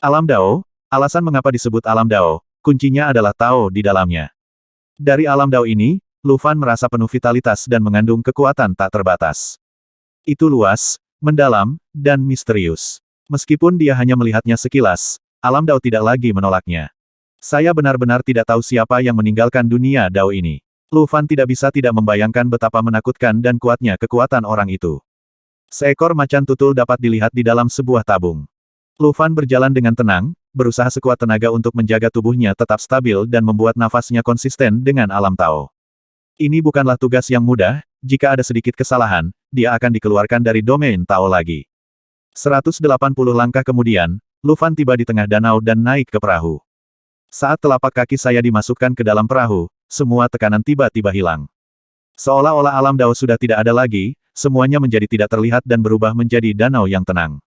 Alam Dao, alasan mengapa disebut alam Dao, kuncinya adalah Tao di dalamnya. Dari alam Dao ini, Lu Fan merasa penuh vitalitas dan mengandung kekuatan tak terbatas. Itu luas, mendalam, dan misterius. Meskipun dia hanya melihatnya sekilas, alam Dao tidak lagi menolaknya. Saya benar-benar tidak tahu siapa yang meninggalkan dunia Dao ini. Lu Fan tidak bisa tidak membayangkan betapa menakutkan dan kuatnya kekuatan orang itu. Seekor macan tutul dapat dilihat di dalam sebuah tabung. Lu Fan berjalan dengan tenang, berusaha sekuat tenaga untuk menjaga tubuhnya tetap stabil dan membuat nafasnya konsisten dengan alam Tao. Ini bukanlah tugas yang mudah, jika ada sedikit kesalahan, dia akan dikeluarkan dari domain Tao lagi. 180 langkah kemudian, Lu Fan tiba di tengah danau dan naik ke perahu. Saat telapak kaki saya dimasukkan ke dalam perahu, semua tekanan tiba-tiba hilang. Seolah-olah alam Dao sudah tidak ada lagi, semuanya menjadi tidak terlihat dan berubah menjadi danau yang tenang.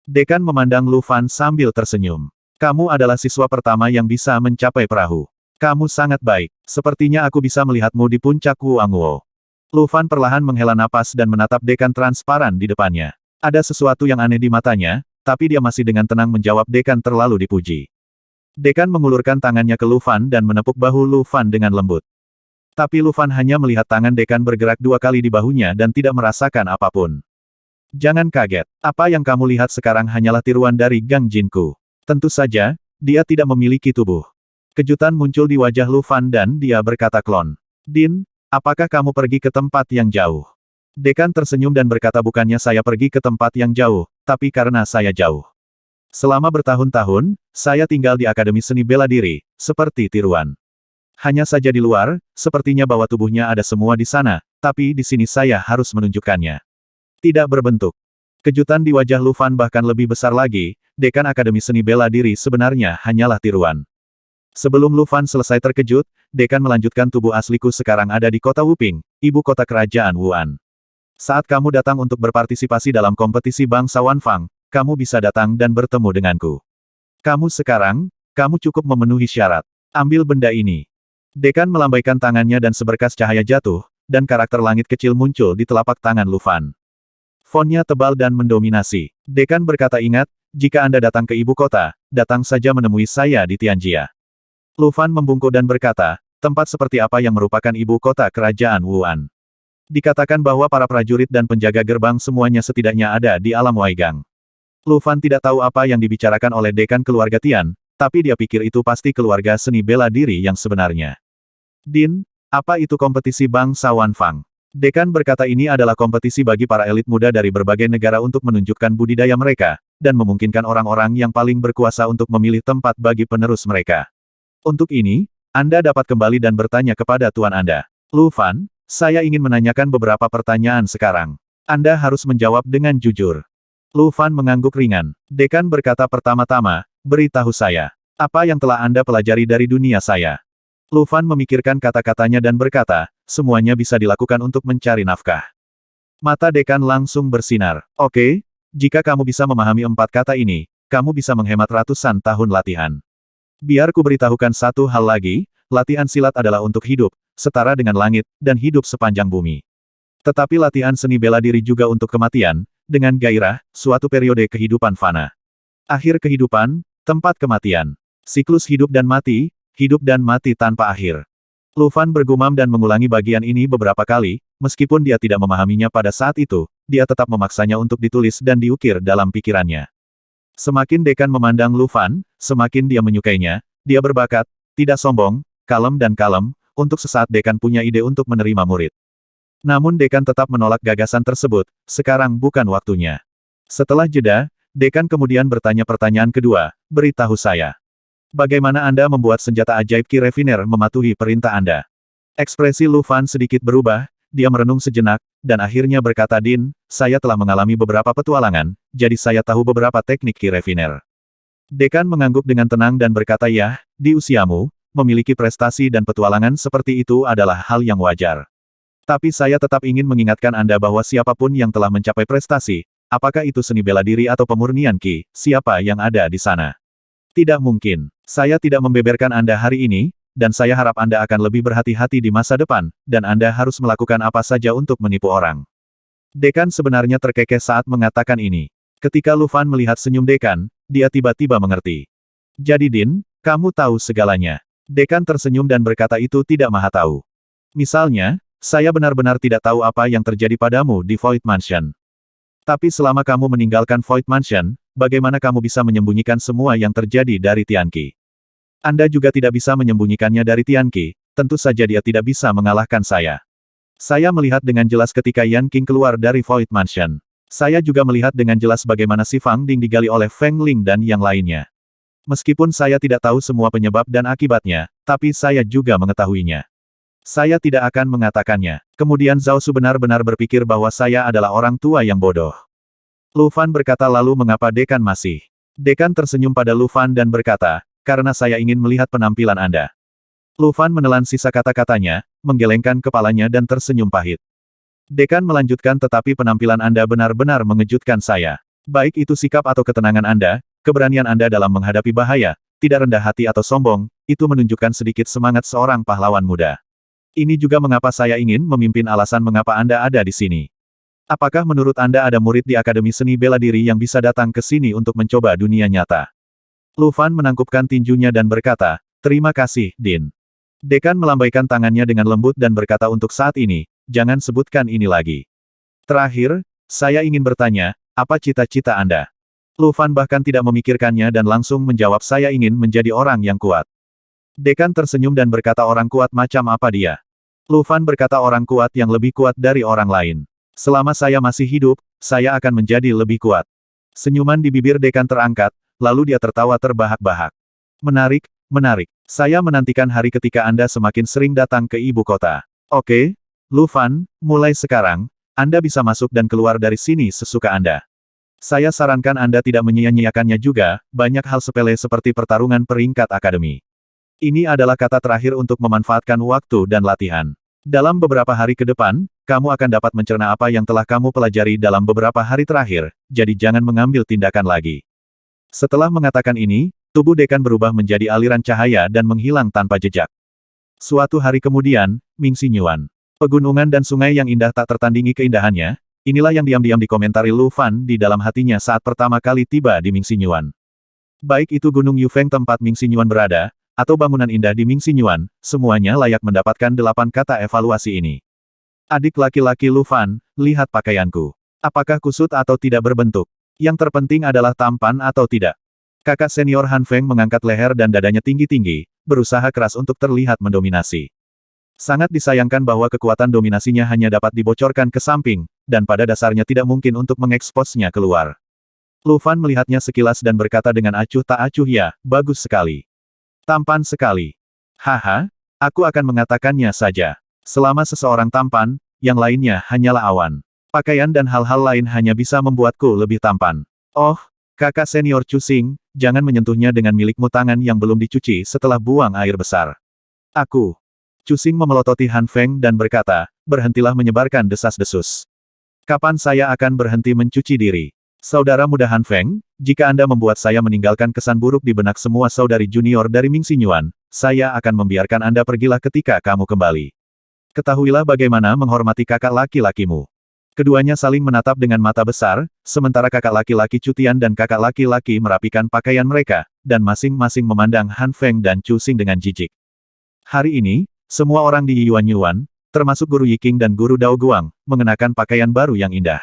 Dekan memandang Lu Fan sambil tersenyum. Kamu adalah siswa pertama yang bisa mencapai perahu. Kamu sangat baik. Sepertinya aku bisa melihatmu di puncak Wuangwo. Lu Fan perlahan menghela napas dan menatap dekan transparan di depannya. Ada sesuatu yang aneh di matanya, tapi dia masih dengan tenang menjawab dekan terlalu dipuji. Dekan mengulurkan tangannya ke Lu Fan dan menepuk bahu Lu Fan dengan lembut. Tapi Lu Fan hanya melihat tangan dekan bergerak 2 kali di bahunya dan tidak merasakan apapun. Jangan kaget, apa yang kamu lihat sekarang hanyalah tiruan dari Gang Jinku. Tentu saja, dia tidak memiliki tubuh. Kejutan muncul di wajah Lu Fan dan dia berkata klon. Din, apakah kamu pergi ke tempat yang jauh? Dekan tersenyum dan berkata bukannya saya pergi ke tempat yang jauh, tapi karena saya jauh. Selama bertahun-tahun, saya tinggal di Akademi Seni Bela Diri, seperti tiruan. Hanya saja di luar, sepertinya bahwa tubuhnya ada semua di sana, tapi di sini saya harus menunjukkannya. Tidak berbentuk. Kejutan di wajah Lu Fan bahkan lebih besar lagi, Dekan Akademi Seni Bela Diri sebenarnya hanyalah tiruan. Sebelum Lu Fan selesai terkejut, Dekan melanjutkan tubuh asliku sekarang ada di kota Wuping, ibu kota kerajaan Wuan. Saat kamu datang untuk berpartisipasi dalam kompetisi bangsa Wanfang, kamu bisa datang dan bertemu denganku. Kamu cukup memenuhi syarat. Ambil benda ini. Dekan melambaikan tangannya dan seberkas cahaya jatuh, dan karakter langit kecil muncul di telapak tangan Lu Fan. Fontnya tebal dan mendominasi. Dekan berkata ingat, jika Anda datang ke ibu kota, datang saja menemui saya di Tianjia. Lu Fan membungkuk dan berkata, tempat seperti apa yang merupakan ibu kota kerajaan Wuan? Dikatakan bahwa para prajurit dan penjaga gerbang semuanya setidaknya ada di alam Waigang. Lu Fan tidak tahu apa yang dibicarakan oleh dekan keluarga Tian, tapi dia pikir itu pasti keluarga seni bela diri yang sebenarnya. Din, apa itu kompetisi bangsa Wanfang? Dekan berkata ini adalah kompetisi bagi para elit muda dari berbagai negara untuk menunjukkan budidaya mereka, dan memungkinkan orang-orang yang paling berkuasa untuk memilih tempat bagi penerus mereka. Untuk ini, Anda dapat kembali dan bertanya kepada Tuan Anda. Lu Fan, saya ingin menanyakan beberapa pertanyaan sekarang. Anda harus menjawab dengan jujur. Lu Fan mengangguk ringan. Dekan berkata pertama-tama, beritahu saya. Apa yang telah Anda pelajari dari dunia saya? Lu Fan memikirkan kata-katanya dan berkata, semuanya bisa dilakukan untuk mencari nafkah. Mata dekan langsung bersinar. Oke, jika kamu bisa memahami 4 kata ini, kamu bisa menghemat ratusan tahun latihan. Biar ku beritahukan satu hal lagi, latihan silat adalah untuk hidup, setara dengan langit, dan hidup sepanjang bumi. Tetapi latihan seni bela diri juga untuk kematian, dengan gairah, suatu periode kehidupan fana. Akhir kehidupan, tempat kematian. Siklus hidup dan mati tanpa akhir. Lu Fan bergumam dan mengulangi bagian ini beberapa kali, meskipun dia tidak memahaminya pada saat itu, dia tetap memaksanya untuk ditulis dan diukir dalam pikirannya. Semakin dekan memandang Lu Fan, semakin dia menyukainya, dia berbakat, tidak sombong, kalem, untuk sesaat dekan punya ide untuk menerima murid. Namun dekan tetap menolak gagasan tersebut, sekarang bukan waktunya. Setelah jeda, dekan kemudian bertanya pertanyaan kedua, beritahu saya. Bagaimana Anda membuat senjata ajaib Ki Refiner mematuhi perintah Anda? Ekspresi Lu Fan sedikit berubah, dia merenung sejenak, dan akhirnya berkata, Din, saya telah mengalami beberapa petualangan, jadi saya tahu beberapa teknik Ki Refiner. Dekan mengangguk dengan tenang dan berkata, ya, di usiamu, memiliki prestasi dan petualangan seperti itu adalah hal yang wajar. Tapi saya tetap ingin mengingatkan Anda bahwa siapapun yang telah mencapai prestasi, apakah itu seni bela diri atau pemurnian Ki, siapa yang ada di sana? Tidak mungkin. Saya tidak membeberkan Anda hari ini, dan saya harap Anda akan lebih berhati-hati di masa depan, dan Anda harus melakukan apa saja untuk menipu orang. Dekan sebenarnya terkekeh saat mengatakan ini. Ketika Lu Fan melihat senyum Dekan, dia tiba-tiba mengerti. Jadi Din, kamu tahu segalanya. Dekan tersenyum dan berkata itu tidak maha tahu. Misalnya, saya benar-benar tidak tahu apa yang terjadi padamu di Void Mansion. Tapi selama kamu meninggalkan Void Mansion, bagaimana kamu bisa menyembunyikan semua yang terjadi dari Tianqi? Anda juga tidak bisa menyembunyikannya dari Tianqi, tentu saja dia tidak bisa mengalahkan saya. Saya melihat dengan jelas ketika Yan Qing keluar dari Void Mansion. Saya juga melihat dengan jelas bagaimana si Fang Ding digali oleh Feng Ling dan yang lainnya. Meskipun saya tidak tahu semua penyebab dan akibatnya, tapi saya juga mengetahuinya. Saya tidak akan mengatakannya. Kemudian Zhao Su benar-benar berpikir bahwa saya adalah orang tua yang bodoh. Lu Fan berkata lalu mengapa Dekan masih? Dekan tersenyum pada Lu Fan dan berkata, karena saya ingin melihat penampilan Anda. Lu Fan menelan sisa kata-katanya, menggelengkan kepalanya dan tersenyum pahit. Dekan melanjutkan tetapi penampilan Anda benar-benar mengejutkan saya. Baik itu sikap atau ketenangan Anda, keberanian Anda dalam menghadapi bahaya, tidak rendah hati atau sombong, itu menunjukkan sedikit semangat seorang pahlawan muda. Ini juga mengapa saya ingin memimpin alasan mengapa Anda ada di sini. Apakah menurut Anda ada murid di Akademi Seni Bela Diri yang bisa datang ke sini untuk mencoba dunia nyata? Lu Fan menangkupkan tinjunya dan berkata, terima kasih, Din. Dekan melambaikan tangannya dengan lembut dan berkata untuk saat ini, jangan sebutkan ini lagi. Terakhir, saya ingin bertanya, apa cita-cita Anda? Lu Fan bahkan tidak memikirkannya dan langsung menjawab saya ingin menjadi orang yang kuat. Dekan tersenyum dan berkata orang kuat macam apa dia? Lu Fan berkata orang kuat yang lebih kuat dari orang lain. Selama saya masih hidup, saya akan menjadi lebih kuat. Senyuman di bibir Dekan terangkat, lalu dia tertawa terbahak-bahak. Menarik, menarik. Saya menantikan hari ketika Anda semakin sering datang ke ibu kota. Oke, Lu Fan, mulai sekarang, Anda bisa masuk dan keluar dari sini sesuka Anda. Saya sarankan Anda tidak menyia-nyiakannya juga, banyak hal sepele seperti pertarungan peringkat akademi. Ini adalah kata terakhir untuk memanfaatkan waktu dan latihan. Dalam beberapa hari ke depan, kamu akan dapat mencerna apa yang telah kamu pelajari dalam beberapa hari terakhir, jadi jangan mengambil tindakan lagi. Setelah mengatakan ini, tubuh Dekan berubah menjadi aliran cahaya dan menghilang tanpa jejak. Suatu hari kemudian, Ming Xinyuan. Pegunungan dan sungai yang indah tak tertandingi keindahannya, inilah yang diam-diam dikomentari Lu Fan di dalam hatinya saat pertama kali tiba di Ming Xinyuan. Baik itu Gunung Yufeng tempat Ming Xinyuan berada, atau bangunan indah di Ming Xinyuan, semuanya layak mendapatkan 8 kata evaluasi ini. Adik laki-laki Lu Fan, lihat pakaianku. Apakah kusut atau tidak berbentuk? Yang terpenting adalah tampan atau tidak. Kakak senior Han Feng mengangkat leher dan dadanya tinggi-tinggi, berusaha keras untuk terlihat mendominasi. Sangat disayangkan bahwa kekuatan dominasinya hanya dapat dibocorkan ke samping, dan pada dasarnya tidak mungkin untuk mengeksposnya keluar. Lu Fan melihatnya sekilas dan berkata dengan acuh tak acuh ya, bagus sekali. Tampan sekali. Haha, aku akan mengatakannya saja. Selama seseorang tampan, yang lainnya hanyalah awan. Pakaian dan hal-hal lain hanya bisa membuatku lebih tampan. Oh, kakak senior Cusing, jangan menyentuhnya dengan milikmu tangan yang belum dicuci setelah buang air besar. Aku. Cusing memelototi Han Feng dan berkata, berhentilah menyebarkan desas-desus. Kapan saya akan berhenti mencuci diri? Saudara muda Han Feng, jika Anda membuat saya meninggalkan kesan buruk di benak semua saudari junior dari Ming Xinyuan, saya akan membiarkan Anda pergilah ketika kamu kembali. Ketahuilah bagaimana menghormati kakak laki-lakimu. Keduanya saling menatap dengan mata besar, sementara kakak laki-laki Cutian dan kakak laki-laki merapikan pakaian mereka, dan masing-masing memandang Han Feng dan Chu Xing dengan jijik. Hari ini, semua orang di Yuan, termasuk Guru Yiking dan Guru Dao Guang, mengenakan pakaian baru yang indah.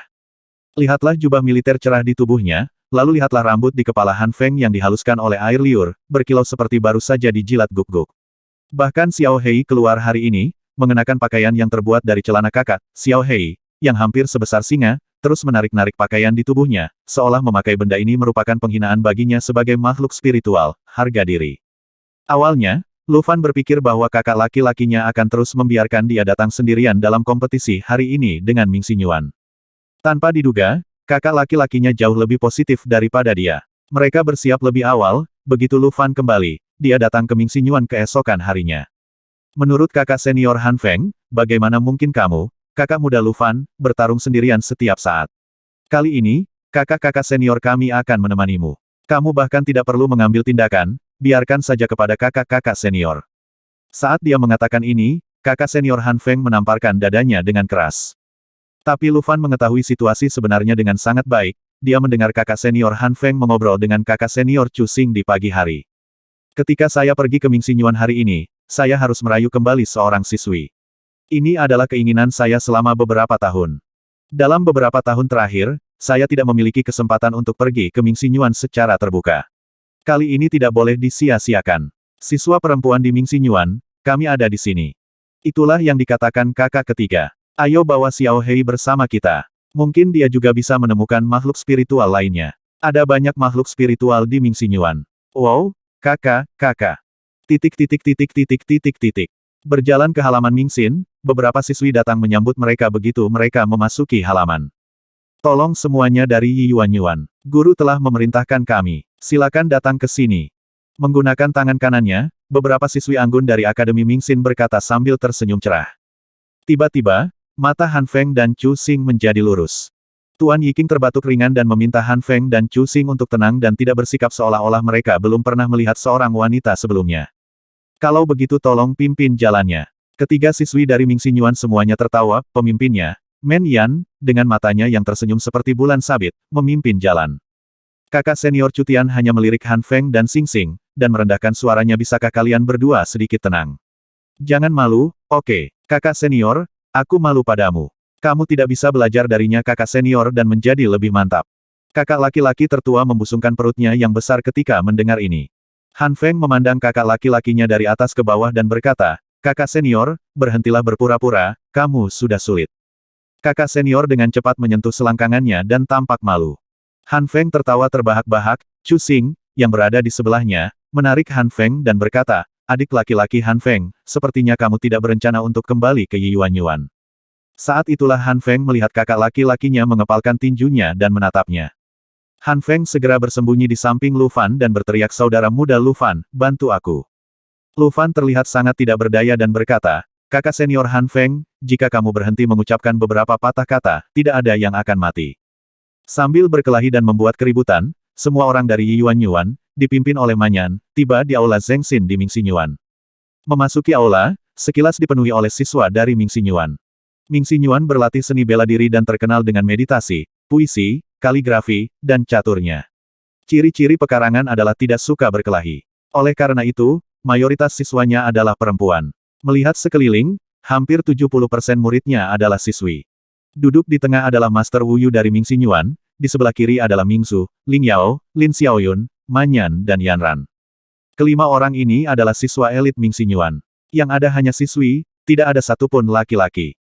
Lihatlah jubah militer cerah di tubuhnya, lalu lihatlah rambut di kepala Han Feng yang dihaluskan oleh air liur, berkilau seperti baru saja dijilat guk-guk. Bahkan Xiao Hei keluar hari ini, mengenakan pakaian yang terbuat dari celana kakak, Xiao Hei, yang hampir sebesar singa, terus menarik-narik pakaian di tubuhnya, seolah memakai benda ini merupakan penghinaan baginya sebagai makhluk spiritual, harga diri. Awalnya, Lu Fan berpikir bahwa kakak laki-lakinya akan terus membiarkan dia datang sendirian dalam kompetisi hari ini dengan Ming Xinyuan. Tanpa diduga, kakak laki-lakinya jauh lebih positif daripada dia. Mereka bersiap lebih awal, begitu Lu Fan kembali, dia datang ke Ming Xinyuan keesokan harinya. Menurut kakak senior Han Feng, bagaimana mungkin kamu, kakak muda Lu Fan, bertarung sendirian setiap saat. Kali ini, kakak-kakak senior kami akan menemanimu. Kamu bahkan tidak perlu mengambil tindakan, biarkan saja kepada kakak-kakak senior. Saat dia mengatakan ini, kakak senior Han Feng menamparkan dadanya dengan keras. Tapi Lu Fan mengetahui situasi sebenarnya dengan sangat baik, dia mendengar kakak senior Han Feng mengobrol dengan kakak senior Chu Xing di pagi hari. Ketika saya pergi ke Ming Xinyuan hari ini, saya harus merayu kembali seorang siswi. Ini adalah keinginan saya selama beberapa tahun. Dalam beberapa tahun terakhir, saya tidak memiliki kesempatan untuk pergi ke Ming Xinyuan secara terbuka. Kali ini tidak boleh disia-siakan. Siswa perempuan di Ming Xinyuan, kami ada di sini. Itulah yang dikatakan kakak ketiga. Ayo bawa Xiao Hei bersama kita. Mungkin dia juga bisa menemukan makhluk spiritual lainnya. Ada banyak makhluk spiritual di Ming Xinyuan. Wow, kakak. Berjalan ke halaman Mingxin, beberapa siswi datang menyambut mereka begitu mereka memasuki halaman. Tolong semuanya dari Yuan. Guru telah memerintahkan kami. Silakan datang ke sini. Menggunakan tangan kanannya, beberapa siswi anggun dari Akademi Mingxin berkata sambil tersenyum cerah. Tiba-tiba, mata Han Feng dan Chu Xing menjadi lurus. Tuan Yiking terbatuk ringan dan meminta Han Feng dan Chu Xing untuk tenang dan tidak bersikap seolah-olah mereka belum pernah melihat seorang wanita sebelumnya. Kalau begitu tolong pimpin jalannya. Ketiga siswi dari Ming Xinyuan semuanya tertawa, pemimpinnya, Men Yan, dengan matanya yang tersenyum seperti bulan sabit, memimpin jalan. Kakak senior Cutian hanya melirik Han Feng dan Xing Xing, dan merendahkan suaranya. Bisakah kalian berdua sedikit tenang? Jangan malu, oke. Kakak senior, aku malu padamu. Kamu tidak bisa belajar darinya kakak senior dan menjadi lebih mantap. Kakak laki-laki tertua membusungkan perutnya yang besar ketika mendengar ini. Han Feng memandang kakak laki-lakinya dari atas ke bawah dan berkata, kakak senior, berhentilah berpura-pura, kamu sudah sulit. Kakak senior dengan cepat menyentuh selangkangannya dan tampak malu. Han Feng tertawa terbahak-bahak, Chu Xing, yang berada di sebelahnya, menarik Han Feng dan berkata, adik laki-laki Han Feng, sepertinya kamu tidak berencana untuk kembali ke Yuan. Saat itulah Han Feng melihat kakak laki-lakinya mengepalkan tinjunya dan menatapnya. Han Feng segera bersembunyi di samping Lu Fan dan berteriak, saudara muda Lu Fan, bantu aku. Lu Fan terlihat sangat tidak berdaya dan berkata, kakak senior Han Feng, jika kamu berhenti mengucapkan beberapa patah kata, tidak ada yang akan mati. Sambil berkelahi dan membuat keributan, semua orang dari Yuan, dipimpin oleh Manyan, tiba di aula Zhengxin di Ming Xinyuan. Memasuki aula, sekilas dipenuhi oleh siswa dari Ming Xinyuan. Ming Xinyuan berlatih seni bela diri dan terkenal dengan meditasi, puisi, kaligrafi, dan caturnya. Ciri-ciri pekarangan adalah tidak suka berkelahi. Oleh karena itu, mayoritas siswanya adalah perempuan. Melihat sekeliling, hampir 70% muridnya adalah siswi. Duduk di tengah adalah Master Wu Yu dari Ming Xinyuan, di sebelah kiri adalah Ming Su, Ling Yao, Lin Xiaoyun, Manyan dan Yan Ran. Kelima orang ini adalah siswa elit Ming Xinyuan. Yang ada hanya siswi, tidak ada satupun laki-laki.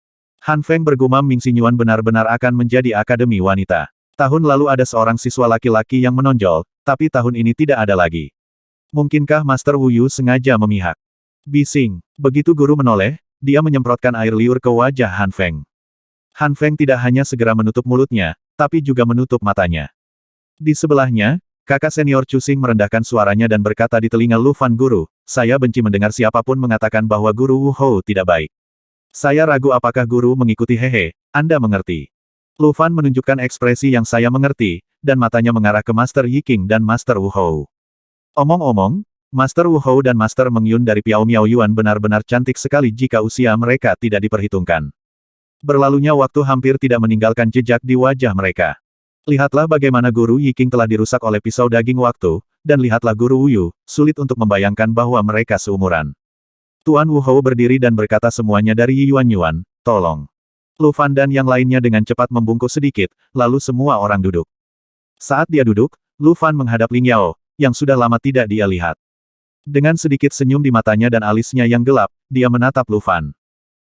Han Feng bergumam Ming Xinyuan benar-benar akan menjadi akademi wanita. Tahun lalu ada seorang siswa laki-laki yang menonjol, tapi tahun ini tidak ada lagi. Mungkinkah Master Wu Yu sengaja memihak? Bising. Begitu guru menoleh, dia menyemprotkan air liur ke wajah Han Feng. Han Feng tidak hanya segera menutup mulutnya, tapi juga menutup matanya. Di sebelahnya, kakak senior Chu Xing merendahkan suaranya dan berkata di telinga Lu Fan, guru, saya benci mendengar siapapun mengatakan bahwa guru Wu Hou tidak baik. Saya ragu apakah guru mengikuti hehe, Anda mengerti. Lu Fan menunjukkan ekspresi yang saya mengerti, dan matanya mengarah ke Master Yiking dan Master Wu Hou. Omong-omong, Master Wu Hou dan Master Meng Yun dari Piao Miao Yuan benar-benar cantik sekali jika usia mereka tidak diperhitungkan. Berlalunya waktu hampir tidak meninggalkan jejak di wajah mereka. Lihatlah bagaimana Guru Yiking telah dirusak oleh pisau daging waktu, dan lihatlah Guru Wuyu, sulit untuk membayangkan bahwa mereka seumuran. Tuan Wu Hou berdiri dan berkata semuanya dari Yuan, tolong. Lu Fan dan yang lainnya dengan cepat membungkuk sedikit, lalu semua orang duduk. Saat dia duduk, Lu Fan menghadap Ling Yao, yang sudah lama tidak dia lihat. Dengan sedikit senyum di matanya dan alisnya yang gelap, dia menatap Lu Fan.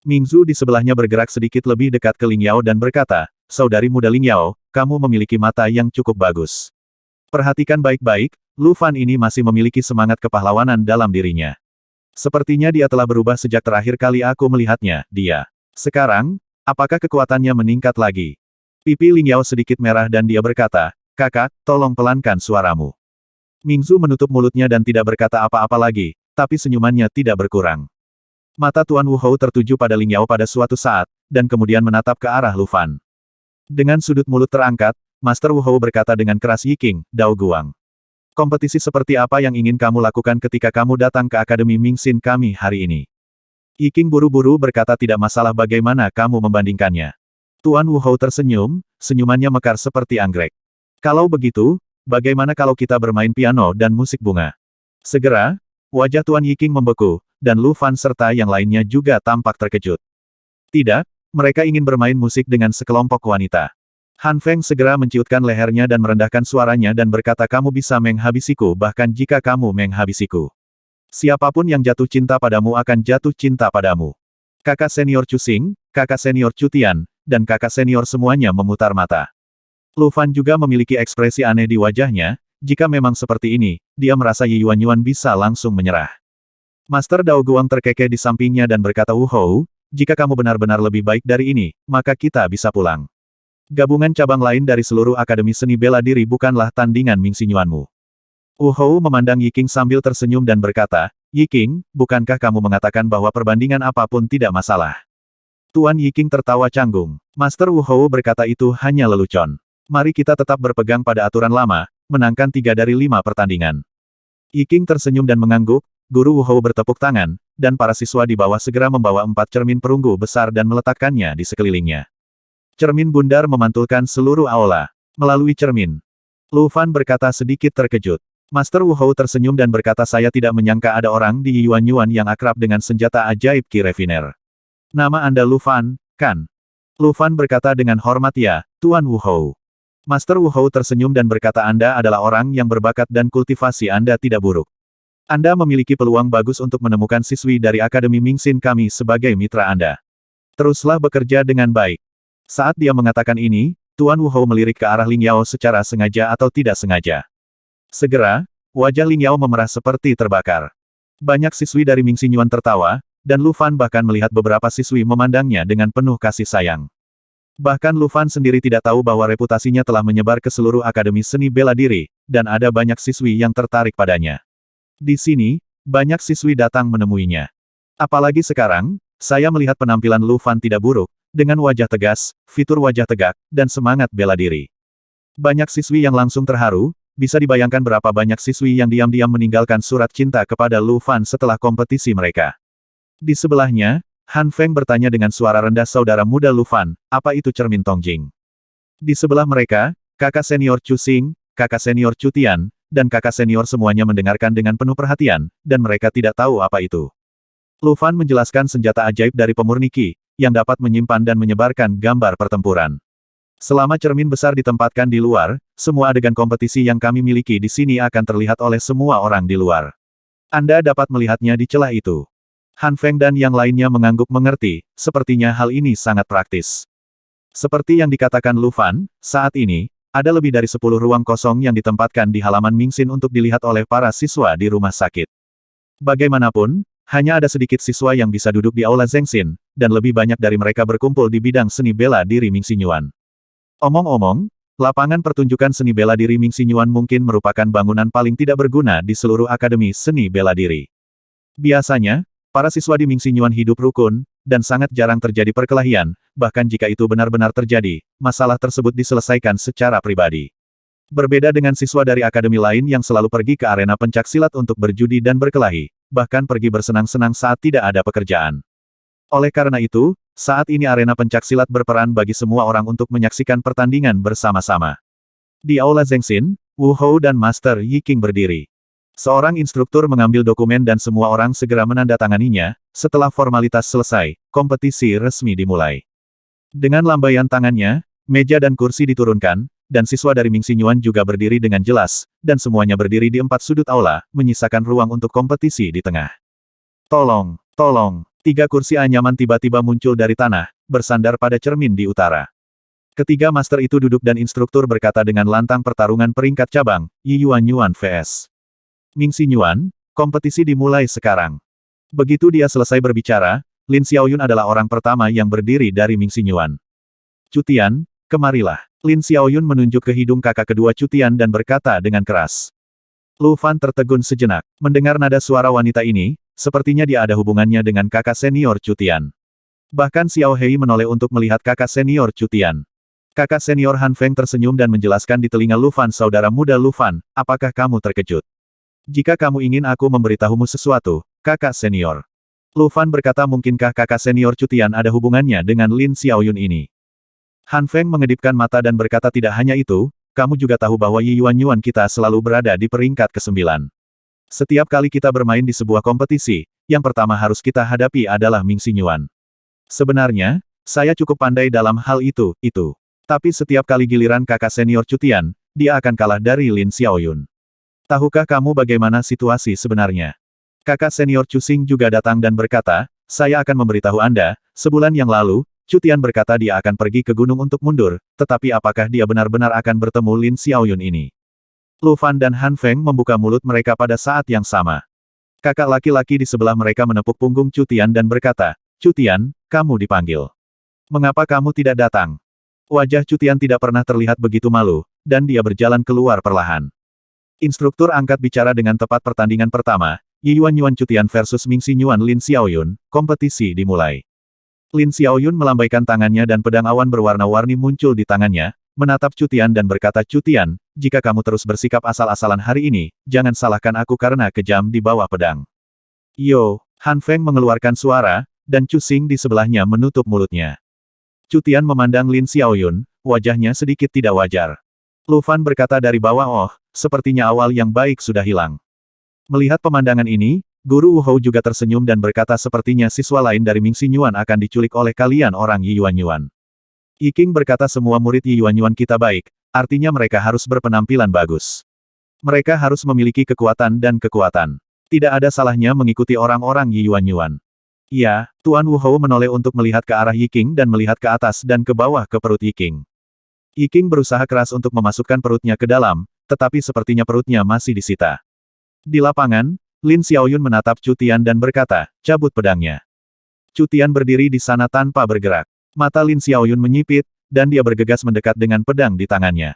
Mingzu di sebelahnya bergerak sedikit lebih dekat ke Ling Yao dan berkata, "Saudari muda Ling Yao, kamu memiliki mata yang cukup bagus. Perhatikan baik-baik, Lu Fan ini masih memiliki semangat kepahlawanan dalam dirinya. Sepertinya dia telah berubah sejak terakhir kali aku melihatnya, dia. Sekarang, apakah kekuatannya meningkat lagi?" Pipi Ling Yao sedikit merah dan dia berkata, "Kakak, tolong pelankan suaramu." Mingzu menutup mulutnya dan tidak berkata apa-apa lagi, tapi senyumannya tidak berkurang. Mata Tuan Wu Hou tertuju pada Ling Yao pada suatu saat, dan kemudian menatap ke arah Lu Fan. Dengan sudut mulut terangkat, Master Wu Hou berkata dengan keras, "Yiking, Dao Guang. Kompetisi seperti apa yang ingin kamu lakukan ketika kamu datang ke Akademi Mingxin kami hari ini?" Yiking buru-buru berkata, "Tidak masalah bagaimana kamu membandingkannya." Tuan Wu Hou tersenyum, senyumannya mekar seperti anggrek. "Kalau begitu, bagaimana kalau kita bermain piano dan musik bunga?" Segera, wajah Tuan Yiking membeku, dan Lu Fan serta yang lainnya juga tampak terkejut. Tidak, mereka ingin bermain musik dengan sekelompok wanita. Han Feng segera menciutkan lehernya dan merendahkan suaranya dan berkata, "Kamu bisa menghabisiku bahkan jika kamu menghabisiku. Siapapun yang jatuh cinta padamu akan jatuh cinta padamu." Kakak senior Chu Xing, kakak senior Chu Tian, dan kakak senior semuanya memutar mata. Lu Fan juga memiliki ekspresi aneh di wajahnya, jika memang seperti ini, dia merasa Yi Yuan bisa langsung menyerah. Master Dao Guang terkekeh di sampingnya dan berkata, "Wu Hou, jika kamu benar-benar lebih baik dari ini, maka kita bisa pulang. Gabungan cabang lain dari seluruh Akademi Seni Bela Diri bukanlah tandingan Mingxinyuanmu." Wu Hou memandang Yiking sambil tersenyum dan berkata, "Yiking, bukankah kamu mengatakan bahwa perbandingan apapun tidak masalah?" Tuan Yiking tertawa canggung. Master Wu Hou berkata, "Itu hanya lelucon. Mari kita tetap berpegang pada aturan lama, menangkan 3 dari 5 pertandingan." Yiking tersenyum dan mengangguk, Guru Wu Hou bertepuk tangan, dan para siswa di bawah segera membawa 4 cermin perunggu besar dan meletakkannya di sekelilingnya. Cermin bundar memantulkan seluruh aula. Melalui cermin, Lu Fan berkata sedikit terkejut. Master Wu Hou tersenyum dan berkata, "Saya tidak menyangka ada orang di Yuan yang akrab dengan senjata ajaib Qi Refiner. Nama Anda Lu Fan, kan?" Lu Fan berkata dengan hormat, "Ya, Tuan Wu Hou." Master Wu Hou tersenyum dan berkata, "Anda adalah orang yang berbakat dan kultivasi Anda tidak buruk. Anda memiliki peluang bagus untuk menemukan siswi dari Akademi Mingxin kami sebagai mitra Anda. Teruslah bekerja dengan baik." Saat dia mengatakan ini, Tuan Wu Hou melirik ke arah Ling Yao secara sengaja atau tidak sengaja. Segera, wajah Ling Yao memerah seperti terbakar. Banyak siswi dari Mingxinyuan tertawa, dan Lu Fan bahkan melihat beberapa siswi memandangnya dengan penuh kasih sayang. Bahkan Lu Fan sendiri tidak tahu bahwa reputasinya telah menyebar ke seluruh Akademi Seni Bela Diri, dan ada banyak siswi yang tertarik padanya. Di sini, banyak siswi datang menemuinya. Apalagi sekarang, saya melihat penampilan Lu Fan tidak buruk, dengan wajah tegas, fitur wajah tegak, dan semangat bela diri. Banyak siswi yang langsung terharu, bisa dibayangkan berapa banyak siswi yang diam-diam meninggalkan surat cinta kepada Lu Fan setelah kompetisi mereka. Di sebelahnya, Han Feng bertanya dengan suara rendah, "Saudara muda Lu Fan, apa itu cermin Tongjing?" Di sebelah mereka, kakak senior Chu Xing, kakak senior Chu Tian, dan kakak senior semuanya mendengarkan dengan penuh perhatian, dan mereka tidak tahu apa itu. Lu Fan menjelaskan senjata ajaib dari pemurni Qi, yang dapat menyimpan dan menyebarkan gambar pertempuran. Selama cermin besar ditempatkan di luar, semua adegan kompetisi yang kami miliki di sini akan terlihat oleh semua orang di luar. Anda dapat melihatnya di celah itu. Han Feng dan yang lainnya mengangguk mengerti, sepertinya hal ini sangat praktis. Seperti yang dikatakan Lu Fan, saat ini, ada lebih dari 10 ruang kosong yang ditempatkan di halaman Mingxin untuk dilihat oleh para siswa di rumah sakit. Bagaimanapun, hanya ada sedikit siswa yang bisa duduk di aula Zengxin, dan lebih banyak dari mereka berkumpul di bidang seni bela diri Mingxinyuan. Omong-omong, lapangan pertunjukan seni bela diri Mingxinyuan mungkin merupakan bangunan paling tidak berguna di seluruh Akademi Seni Bela Diri. Biasanya, para siswa di Mingxinyuan hidup rukun, dan sangat jarang terjadi perkelahian, bahkan jika itu benar-benar terjadi, masalah tersebut diselesaikan secara pribadi. Berbeda dengan siswa dari akademi lain yang selalu pergi ke arena pencaksilat untuk berjudi dan berkelahi, bahkan pergi bersenang-senang saat tidak ada pekerjaan. Oleh karena itu, saat ini arena pencaksilat berperan bagi semua orang untuk menyaksikan pertandingan bersama-sama. Di Aula Zengxin, Wu Hou dan Master Yi King berdiri. Seorang instruktur mengambil dokumen dan semua orang segera menandatanganinya. Setelah formalitas selesai, kompetisi resmi dimulai. Dengan lambaian tangannya, meja dan kursi diturunkan, dan siswa dari Ming Xinyuan juga berdiri dengan jelas, dan semuanya berdiri di 4 sudut aula, menyisakan ruang untuk kompetisi di tengah. Tolong, tolong, 3 kursi anyaman tiba-tiba muncul dari tanah, bersandar pada cermin di utara. Ketiga master itu duduk dan instruktur berkata dengan lantang pertarungan peringkat cabang, Yi Yuanyuan vs. Ming Xinyuan, kompetisi dimulai sekarang. Begitu dia selesai berbicara, Lin Xiaoyun adalah orang pertama yang berdiri dari Ming Xinyuan. Cutian, kemarilah. Lin Xiaoyun menunjuk ke hidung kakak kedua Cutian dan berkata dengan keras. Lu Fan tertegun sejenak. Mendengar nada suara wanita ini, sepertinya dia ada hubungannya dengan kakak senior Cutian. Bahkan Xiao Hei menoleh untuk melihat kakak senior Cutian. Kakak senior Han Feng tersenyum dan menjelaskan di telinga Lu Fan, saudara muda Lu Fan, apakah kamu terkejut? Jika kamu ingin aku memberitahumu sesuatu, kakak senior. Lu Fan berkata, mungkinkah kakak senior Cutian ada hubungannya dengan Lin Xiaoyun ini? Han Feng mengedipkan mata dan berkata, tidak hanya itu, kamu juga tahu bahwa Yi Yuanyuan kita selalu berada di peringkat ke-9. Setiap kali kita bermain di sebuah kompetisi, yang pertama harus kita hadapi adalah Ming Xinyuan. Sebenarnya, saya cukup pandai dalam hal itu. Tapi setiap kali giliran kakak senior Cutian, dia akan kalah dari Lin Xiaoyun. Tahukah kamu bagaimana situasi sebenarnya? Kakak senior Cusing juga datang dan berkata, saya akan memberitahu Anda, sebulan yang lalu, Cutian berkata dia akan pergi ke gunung untuk mundur, tetapi apakah dia benar-benar akan bertemu Lin Xiaoyun ini? Lu Fan dan Han Feng membuka mulut mereka pada saat yang sama. Kakak laki-laki di sebelah mereka menepuk punggung Cutian dan berkata, Cutian, kamu dipanggil. Mengapa kamu tidak datang? Wajah Cutian tidak pernah terlihat begitu malu, dan dia berjalan keluar perlahan. Instruktur angkat bicara dengan tepat pertandingan pertama, Yi Yuanyuan Cutian versus Ming Xinyuan Lin Xiaoyun, kompetisi dimulai. Lin Xiaoyun melambaikan tangannya dan pedang awan berwarna-warni muncul di tangannya, menatap Cutian dan berkata, Cutian, jika kamu terus bersikap asal-asalan hari ini, jangan salahkan aku karena kejam di bawah pedang. Yo, Han Feng mengeluarkan suara, dan Cusing di sebelahnya menutup mulutnya. Cutian memandang Lin Xiaoyun, wajahnya sedikit tidak wajar. Lu Fan berkata dari bawah, oh, sepertinya awal yang baik sudah hilang. Melihat pemandangan ini, Guru Wu Hou juga tersenyum dan berkata, sepertinya siswa lain dari Ming Xinyuan akan diculik oleh kalian orang Yi Yuanyuan. Yi King berkata, semua murid Yi Yuanyuan kita baik, artinya mereka harus berpenampilan bagus. Mereka harus memiliki kekuatan dan kekuatan. Tidak ada salahnya mengikuti orang-orang Yi Yuanyuan. Ya, Tuan Wu Hou menoleh untuk melihat ke arah Yi King dan melihat ke atas dan ke bawah ke perut Yi King. Yi King berusaha keras untuk memasukkan perutnya ke dalam, tetapi sepertinya perutnya masih disita. Di lapangan, Lin Xiaoyun menatap Cutian dan berkata, cabut pedangnya. Cutian berdiri di sana tanpa bergerak. Mata Lin Xiaoyun menyipit, dan dia bergegas mendekat dengan pedang di tangannya.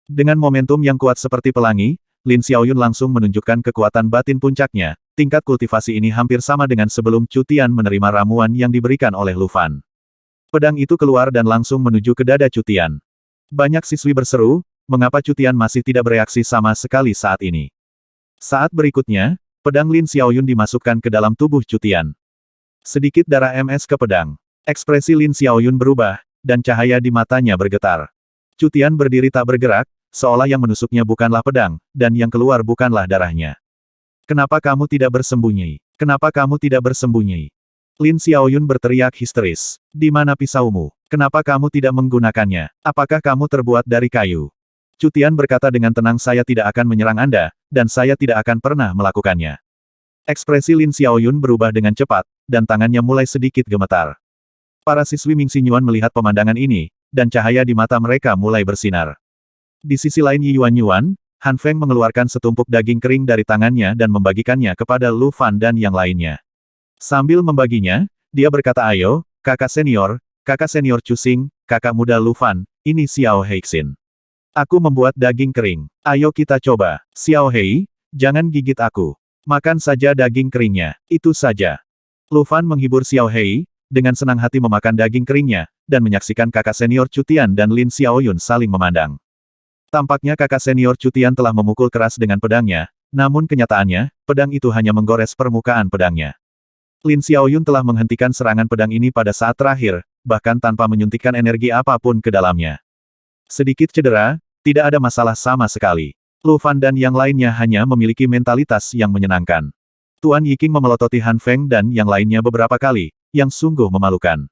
Dengan momentum yang kuat seperti pelangi, Lin Xiaoyun langsung menunjukkan kekuatan batin puncaknya. Tingkat kultivasi ini hampir sama dengan sebelum Cutian menerima ramuan yang diberikan oleh Lu Fan. Pedang itu keluar dan langsung menuju ke dada Cutian. Banyak siswi berseru, mengapa Cutian masih tidak bereaksi sama sekali saat ini? Saat berikutnya, pedang Lin Xiaoyun dimasukkan ke dalam tubuh Cutian. Sedikit darah MS ke pedang. Ekspresi Lin Xiaoyun berubah, dan cahaya di matanya bergetar. Cutian berdiri tak bergerak, seolah yang menusuknya bukanlah pedang, dan yang keluar bukanlah darahnya. Kenapa kamu tidak bersembunyi? Kenapa kamu tidak bersembunyi? Lin Xiaoyun berteriak histeris. Di mana pisaumu? Kenapa kamu tidak menggunakannya? Apakah kamu terbuat dari kayu? Cutian berkata dengan tenang, saya tidak akan menyerang Anda, dan saya tidak akan pernah melakukannya. Ekspresi Lin Xiaoyun berubah dengan cepat, dan tangannya mulai sedikit gemetar. Para siswi Ming Xinyuan melihat pemandangan ini, dan cahaya di mata mereka mulai bersinar. Di sisi lain Yi Yuanyuan, Han Feng mengeluarkan setumpuk daging kering dari tangannya dan membagikannya kepada Lu Fan dan yang lainnya. Sambil membaginya, dia berkata, ayo, kakak senior Cusing, kakak muda Lu Fan, ini Xiao Heixin. Aku membuat daging kering. Ayo kita coba. Xiao Hei, jangan gigit aku. Makan saja daging keringnya. Itu saja. Lu Fan menghibur Xiao Hei, dengan senang hati memakan daging keringnya, dan menyaksikan kakak senior Cutian dan Lin Xiaoyun saling memandang. Tampaknya kakak senior Cutian telah memukul keras dengan pedangnya, namun kenyataannya, pedang itu hanya menggores permukaan pedangnya. Lin Xiaoyun telah menghentikan serangan pedang ini pada saat terakhir, bahkan tanpa menyuntikkan energi apapun ke dalamnya. Sedikit cedera, tidak ada masalah sama sekali. Lu Fan dan yang lainnya hanya memiliki mentalitas yang menyenangkan. Tuan Yiking memelototi Han Feng dan yang lainnya beberapa kali, yang sungguh memalukan.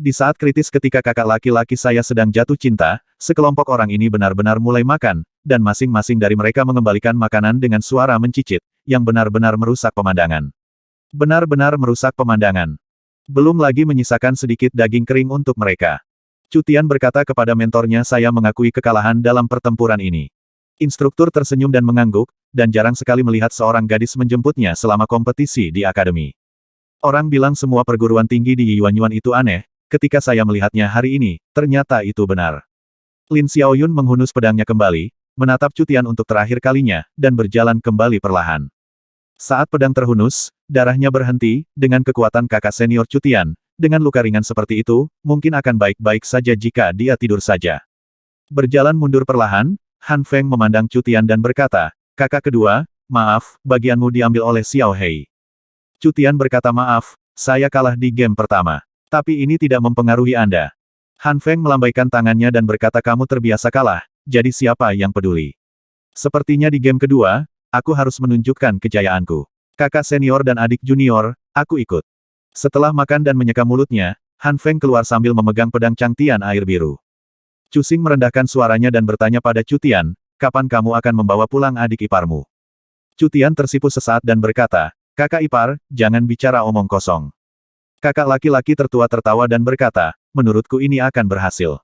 Di saat kritis ketika kakak laki-laki saya sedang jatuh cinta, sekelompok orang ini benar-benar mulai makan, dan masing-masing dari mereka mengembalikan makanan dengan suara mencicit, yang benar-benar merusak pemandangan. Benar-benar merusak pemandangan. Belum lagi menyisakan sedikit daging kering untuk mereka. Cutian berkata kepada mentornya, saya mengakui kekalahan dalam pertempuran ini. Instruktur tersenyum dan mengangguk, dan jarang sekali melihat seorang gadis menjemputnya selama kompetisi di akademi. Orang bilang semua perguruan tinggi di Yuanyuan itu aneh, ketika saya melihatnya hari ini, ternyata itu benar. Lin Xiaoyun menghunus pedangnya kembali, menatap Cutian untuk terakhir kalinya, dan berjalan kembali perlahan. Saat pedang terhunus, darahnya berhenti, dengan kekuatan kakak senior Cutian, dengan luka ringan seperti itu, mungkin akan baik-baik saja jika dia tidur saja. Berjalan mundur perlahan, Han Feng memandang Cutian dan berkata, kakak kedua, maaf, bagianmu diambil oleh Xiao Hei. Cutian berkata maaf, saya kalah di game pertama. Tapi ini tidak mempengaruhi Anda. Han Feng melambaikan tangannya dan berkata kamu terbiasa kalah, jadi siapa yang peduli. Sepertinya di game kedua, aku harus menunjukkan kejayaanku. Kakak senior dan adik junior, aku ikut. Setelah makan dan menyeka mulutnya, Han Feng keluar sambil memegang pedang Changtian air biru. Chu Xing merendahkan suaranya dan bertanya pada Cutian, kapan kamu akan membawa pulang adik iparmu? Cutian tersipu sesaat dan berkata, kakak ipar, jangan bicara omong kosong. Kakak laki-laki tertua tertawa dan berkata, menurutku ini akan berhasil.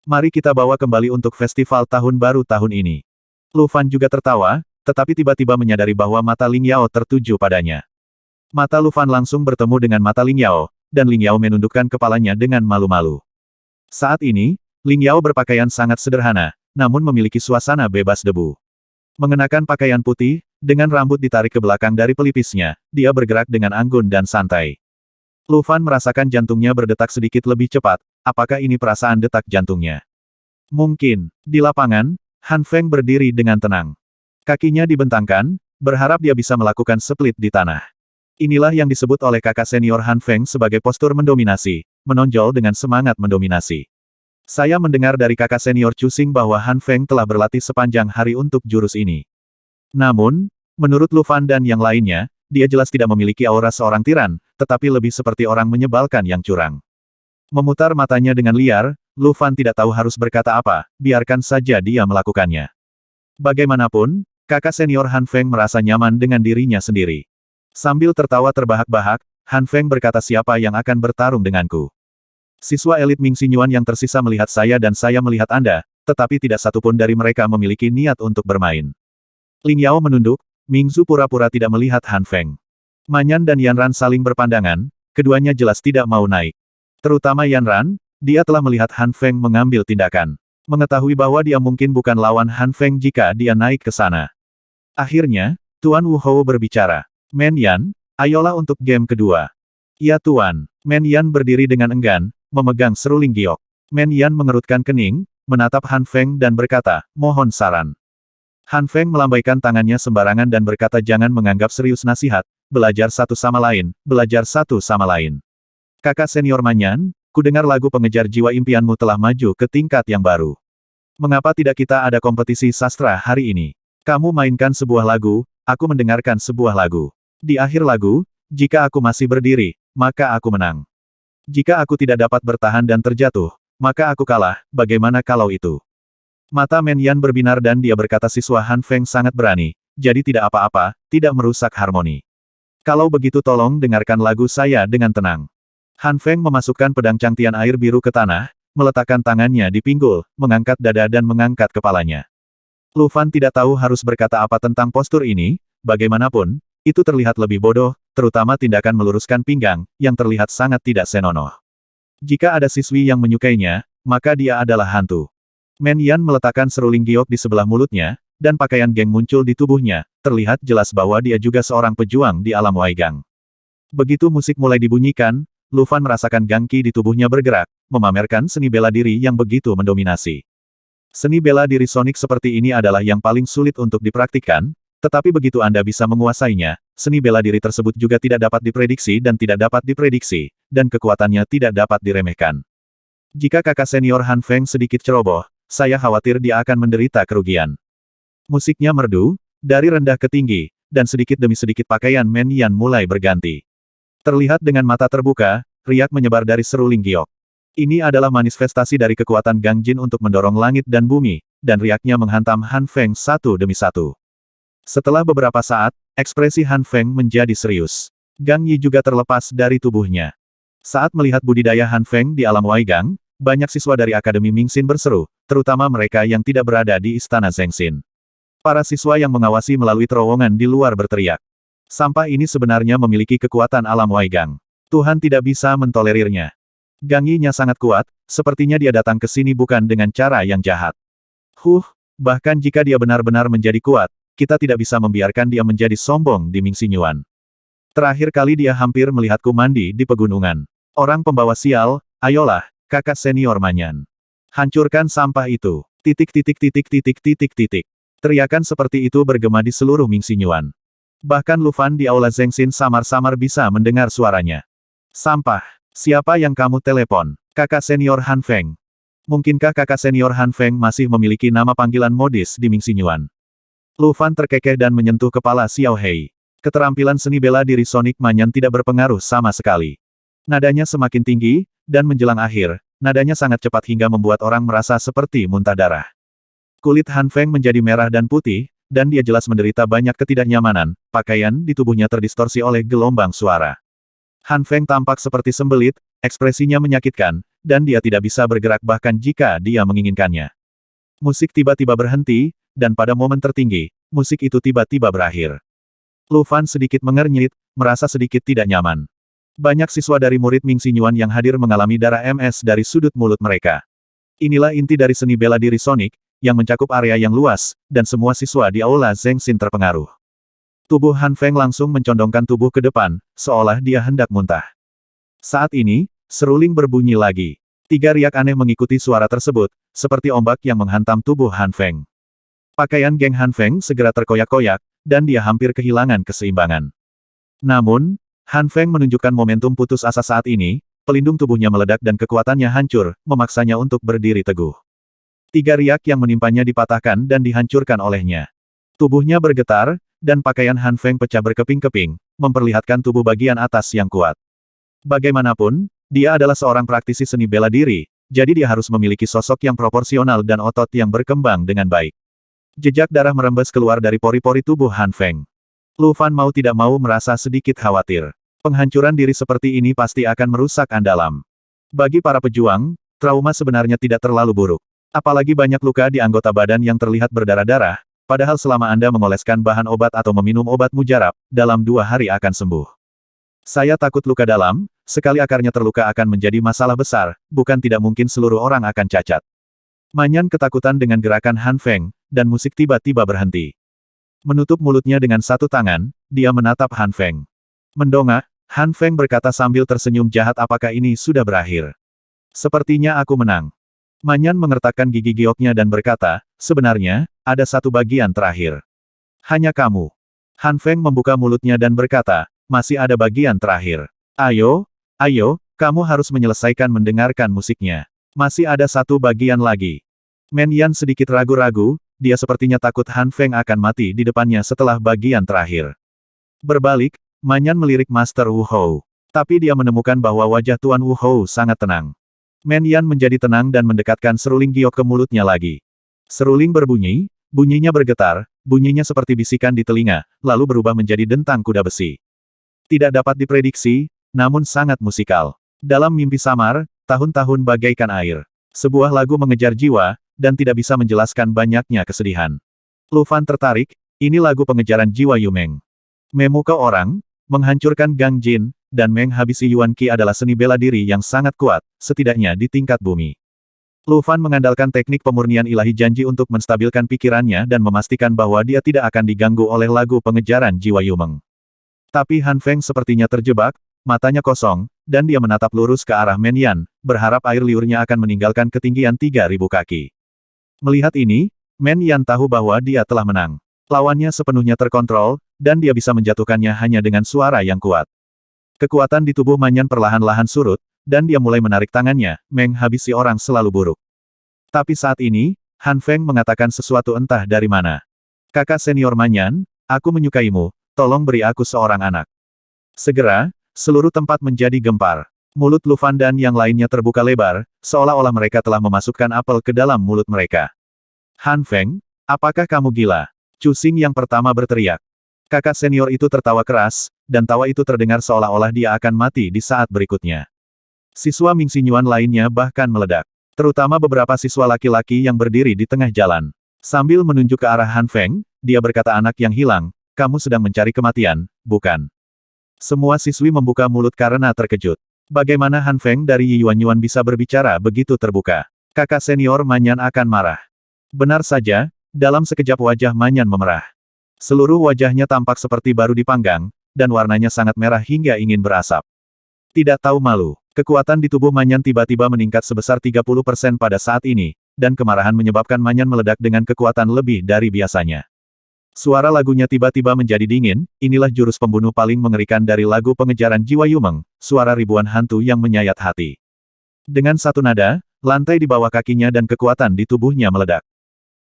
Mari kita bawa kembali untuk festival tahun baru tahun ini. Lu Fan juga tertawa, tetapi tiba-tiba menyadari bahwa mata Ling Yao tertuju padanya. Mata Lu Fan langsung bertemu dengan mata Ling Yao, dan Ling Yao menundukkan kepalanya dengan malu-malu. Saat ini, Ling Yao berpakaian sangat sederhana, namun memiliki suasana bebas debu. Mengenakan pakaian putih, dengan rambut ditarik ke belakang dari pelipisnya, dia bergerak dengan anggun dan santai. Lu Fan merasakan jantungnya berdetak sedikit lebih cepat, apakah ini perasaan detak jantungnya? Mungkin. Di lapangan, Han Feng berdiri dengan tenang. Kakinya dibentangkan, berharap dia bisa melakukan split di tanah. Inilah yang disebut oleh kakak senior Han Feng sebagai postur mendominasi, menonjol dengan semangat mendominasi. Saya mendengar dari kakak senior Chu Xing bahwa Han Feng telah berlatih sepanjang hari untuk jurus ini. Namun, menurut Lu Fan dan yang lainnya, dia jelas tidak memiliki aura seorang tiran, tetapi lebih seperti orang menyebalkan yang curang. Memutar matanya dengan liar, Lu Fan tidak tahu harus berkata apa, biarkan saja dia melakukannya. Bagaimanapun, kakak senior Han Feng merasa nyaman dengan dirinya sendiri. Sambil tertawa terbahak-bahak, Han Feng berkata siapa yang akan bertarung denganku. Siswa elit Ming Xinyuan yang tersisa melihat saya dan saya melihat Anda, tetapi tidak satupun dari mereka memiliki niat untuk bermain. Ling Yao menunduk, Ming Zhu pura-pura tidak melihat Han Feng. Manyan dan Yanran saling berpandangan, keduanya jelas tidak mau naik. Terutama Yanran, dia telah melihat Han Feng mengambil tindakan. Mengetahui bahwa dia mungkin bukan lawan Han Feng jika dia naik ke sana. Akhirnya, Tuan Wu Hou berbicara. Men Yan, ayolah untuk game kedua. Ya Tuan. Men Yan berdiri dengan enggan, memegang seruling giok. Men Yan mengerutkan kening, menatap Han Feng dan berkata, mohon saran. Han Feng melambaikan tangannya sembarangan dan berkata jangan menganggap serius nasihat, belajar satu sama lain, belajar satu sama lain. Kakak senior Manyan, kudengar lagu pengejar jiwa impianmu telah maju ke tingkat yang baru. Mengapa tidak kita ada kompetisi sastra hari ini? Kamu mainkan sebuah lagu, aku mendengarkan sebuah lagu. Di akhir lagu, jika aku masih berdiri, maka aku menang. Jika aku tidak dapat bertahan dan terjatuh, maka aku kalah, bagaimana kalau itu? Mata Men Yan berbinar dan dia berkata siswa Han Feng sangat berani, jadi tidak apa-apa, tidak merusak harmoni. Kalau begitu tolong dengarkan lagu saya dengan tenang. Han Feng memasukkan pedang Changtian air biru ke tanah, meletakkan tangannya di pinggul, mengangkat dada dan mengangkat kepalanya. Lu Fan tidak tahu harus berkata apa tentang postur ini, bagaimanapun, itu terlihat lebih bodoh, terutama tindakan meluruskan pinggang, yang terlihat sangat tidak senonoh. Jika ada siswi yang menyukainya, maka dia adalah hantu. Men Yan meletakkan seruling giok di sebelah mulutnya, dan pakaian geng muncul di tubuhnya, terlihat jelas bahwa dia juga seorang pejuang di alam Waigang. Begitu musik mulai dibunyikan, Lu Fan merasakan gangki di tubuhnya bergerak, memamerkan seni bela diri yang begitu mendominasi. Seni bela diri Sonic seperti ini adalah yang paling sulit untuk dipraktikkan, tetapi begitu Anda bisa menguasainya, seni bela diri tersebut juga tidak dapat diprediksi dan kekuatannya tidak dapat diremehkan. Jika kakak senior Han Feng sedikit ceroboh, saya khawatir dia akan menderita kerugian. Musiknya merdu, dari rendah ke tinggi, dan sedikit demi sedikit pakaian Men Yan mulai berganti. Terlihat dengan mata terbuka, riak menyebar dari seruling giok. Ini adalah manifestasi dari kekuatan Gang Jin untuk mendorong langit dan bumi, dan riaknya menghantam Han Feng satu demi satu. Setelah beberapa saat, ekspresi Han Feng menjadi serius. Gang Yi juga terlepas dari tubuhnya. Saat melihat budidaya Han Feng di alam Waigang, banyak siswa dari Akademi Mingxin berseru, terutama mereka yang tidak berada di Istana Zengxin. Para siswa yang mengawasi melalui terowongan di luar berteriak. Sampah ini sebenarnya memiliki kekuatan alam Waigang. Tuhan tidak bisa mentolerirnya. Gang Yi-nya sangat kuat, sepertinya dia datang ke sini bukan dengan cara yang jahat. Bahkan jika dia benar-benar menjadi kuat, kita tidak bisa membiarkan dia menjadi sombong di Mingxin Yuan. Terakhir kali dia hampir melihatku mandi di pegunungan. Orang pembawa sial, ayolah, kakak senior Manyan. Hancurkan sampah itu. Teriakan seperti itu bergema di seluruh Mingxin Yuan. Bahkan Lu Fan di Aula Zengxin samar-samar bisa mendengar suaranya. Sampah. Siapa yang kamu telepon? Kakak senior Han Feng. Mungkinkah kakak senior Han Feng masih memiliki nama panggilan modis di Mingxin Yuan? Lu Fan terkekeh dan menyentuh kepala Xiao Hei. Keterampilan seni bela diri Sonic Manyan tidak berpengaruh sama sekali. Nadanya semakin tinggi, dan menjelang akhir, nadanya sangat cepat hingga membuat orang merasa seperti muntah darah. Kulit Han Feng menjadi merah dan putih, dan dia jelas menderita banyak ketidaknyamanan, pakaian di tubuhnya terdistorsi oleh gelombang suara. Han Feng tampak seperti sembelit, ekspresinya menyakitkan, dan dia tidak bisa bergerak bahkan jika dia menginginkannya. Musik tiba-tiba berhenti, dan pada momen tertinggi, musik itu tiba-tiba berakhir. Lu Fan sedikit mengernyit, merasa sedikit tidak nyaman. Banyak siswa dari murid Mingxin Yuan yang hadir mengalami darah MS dari sudut mulut mereka. Inilah inti dari seni bela diri Sonic, yang mencakup area yang luas, dan semua siswa di Aula Zengxin terpengaruh. Tubuh Han Feng langsung mencondongkan tubuh ke depan, seolah dia hendak muntah. Saat ini, seruling berbunyi lagi. 3 riak aneh mengikuti suara tersebut, seperti ombak yang menghantam tubuh Han Feng. Pakaian geng Han Feng segera terkoyak-koyak, dan dia hampir kehilangan keseimbangan. Namun, Han Feng menunjukkan momentum putus asa saat ini, pelindung tubuhnya meledak dan kekuatannya hancur, memaksanya untuk berdiri teguh. 3 riak yang menimpanya dipatahkan dan dihancurkan olehnya. Tubuhnya bergetar, dan pakaian Han Feng pecah berkeping-keping, memperlihatkan tubuh bagian atas yang kuat. Bagaimanapun, dia adalah seorang praktisi seni bela diri, jadi dia harus memiliki sosok yang proporsional dan otot yang berkembang dengan baik. Jejak darah merembes keluar dari pori-pori tubuh Han Feng. Lu Fan mau tidak mau merasa sedikit khawatir. Penghancuran diri seperti ini pasti akan merusak andalam. Bagi para pejuang, trauma sebenarnya tidak terlalu buruk. Apalagi banyak luka di anggota badan yang terlihat berdarah-darah, padahal selama Anda mengoleskan bahan obat atau meminum obat mujarab, dalam 2 hari akan sembuh. Saya takut luka dalam, sekali akarnya terluka akan menjadi masalah besar, bukan tidak mungkin seluruh orang akan cacat. Manyan ketakutan dengan gerakan Han Feng, dan musik tiba-tiba berhenti. Menutup mulutnya dengan satu tangan, dia menatap Han Feng. Mendongak, Han Feng berkata sambil tersenyum jahat, apakah ini sudah berakhir? Sepertinya aku menang. Manyan mengertakkan gigi gioknya dan berkata, sebenarnya, ada satu bagian terakhir. Hanya kamu. Han Feng membuka mulutnya dan berkata, masih ada bagian terakhir. Ayo, kamu harus menyelesaikan mendengarkan musiknya. Masih ada satu bagian lagi. Men Yan sedikit ragu-ragu, dia sepertinya takut Han Feng akan mati di depannya setelah bagian terakhir. Berbalik, Manyan melirik Master Wu Hou. Tapi dia menemukan bahwa wajah Tuan Wu Hou sangat tenang. Men Yan menjadi tenang dan mendekatkan seruling giok ke mulutnya lagi. Seruling berbunyi, bunyinya bergetar, bunyinya seperti bisikan di telinga, lalu berubah menjadi dentang kuda besi. Tidak dapat diprediksi, namun sangat musikal. Dalam mimpi samar, tahun-tahun bagaikan air. Sebuah lagu mengejar jiwa, dan tidak bisa menjelaskan banyaknya kesedihan. Lu Fan tertarik, ini lagu pengejaran jiwa Yu Meng. Memuka orang, menghancurkan Gang Jin, dan menghabisi Yuan Qi adalah seni bela diri yang sangat kuat, setidaknya di tingkat bumi. Lu Fan mengandalkan teknik pemurnian ilahi janji untuk menstabilkan pikirannya dan memastikan bahwa dia tidak akan diganggu oleh lagu pengejaran jiwa Yu Meng. Tapi Han Feng sepertinya terjebak, matanya kosong, dan dia menatap lurus ke arah Men Yan, berharap air liurnya akan meninggalkan ketinggian 3.000 kaki. Melihat ini, Men Yan tahu bahwa dia telah menang. Lawannya sepenuhnya terkontrol, dan dia bisa menjatuhkannya hanya dengan suara yang kuat. Kekuatan di tubuh Manyan perlahan-lahan surut, dan dia mulai menarik tangannya, menghabisi orang selalu buruk. Tapi saat ini, Han Feng mengatakan sesuatu entah dari mana. Kakak senior Manyan, aku menyukaimu, tolong beri aku seorang anak. Segera, seluruh tempat menjadi gempar. Mulut Lu Fan dan yang lainnya terbuka lebar, seolah-olah mereka telah memasukkan apel ke dalam mulut mereka. Han Feng, apakah kamu gila? Chu Xing yang pertama berteriak. Kakak senior itu tertawa keras, dan tawa itu terdengar seolah-olah dia akan mati di saat berikutnya. Siswa Ming Xingyuan lainnya bahkan meledak. Terutama beberapa siswa laki-laki yang berdiri di tengah jalan. Sambil menunjuk ke arah Han Feng, dia berkata anak yang hilang, kamu sedang mencari kematian, bukan? Semua siswi membuka mulut karena terkejut. Bagaimana Han Feng dari Yi Yuanyuan bisa berbicara begitu terbuka? Kakak senior Manyan akan marah. Benar saja, dalam sekejap wajah Manyan memerah. Seluruh wajahnya tampak seperti baru dipanggang, dan warnanya sangat merah hingga ingin berasap. Tidak tahu malu, kekuatan di tubuh Manyan tiba-tiba meningkat sebesar 30% pada saat ini, dan kemarahan menyebabkan Manyan meledak dengan kekuatan lebih dari biasanya. Suara lagunya tiba-tiba menjadi dingin, inilah jurus pembunuh paling mengerikan dari lagu pengejaran jiwa Yumeng, suara ribuan hantu yang menyayat hati. Dengan satu nada, lantai di bawah kakinya dan kekuatan di tubuhnya meledak.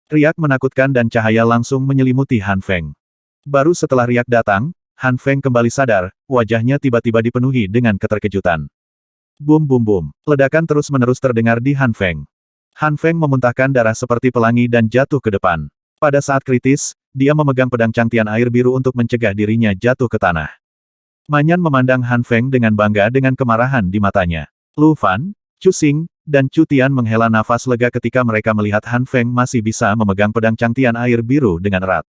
Riak menakutkan dan cahaya langsung menyelimuti Han Feng. Baru setelah riak datang, Han Feng kembali sadar, wajahnya tiba-tiba dipenuhi dengan keterkejutan. Bum bum bum, ledakan terus-menerus terdengar di Han Feng. Han Feng memuntahkan darah seperti pelangi dan jatuh ke depan. Pada saat kritis, dia memegang pedang cangtian air biru untuk mencegah dirinya jatuh ke tanah. Manyan memandang Han Feng dengan bangga dengan kemarahan di matanya. Lu Fan, Chu Xing, dan Chu Tian menghela nafas lega ketika mereka melihat Han Feng masih bisa memegang pedang cangtian air biru dengan erat.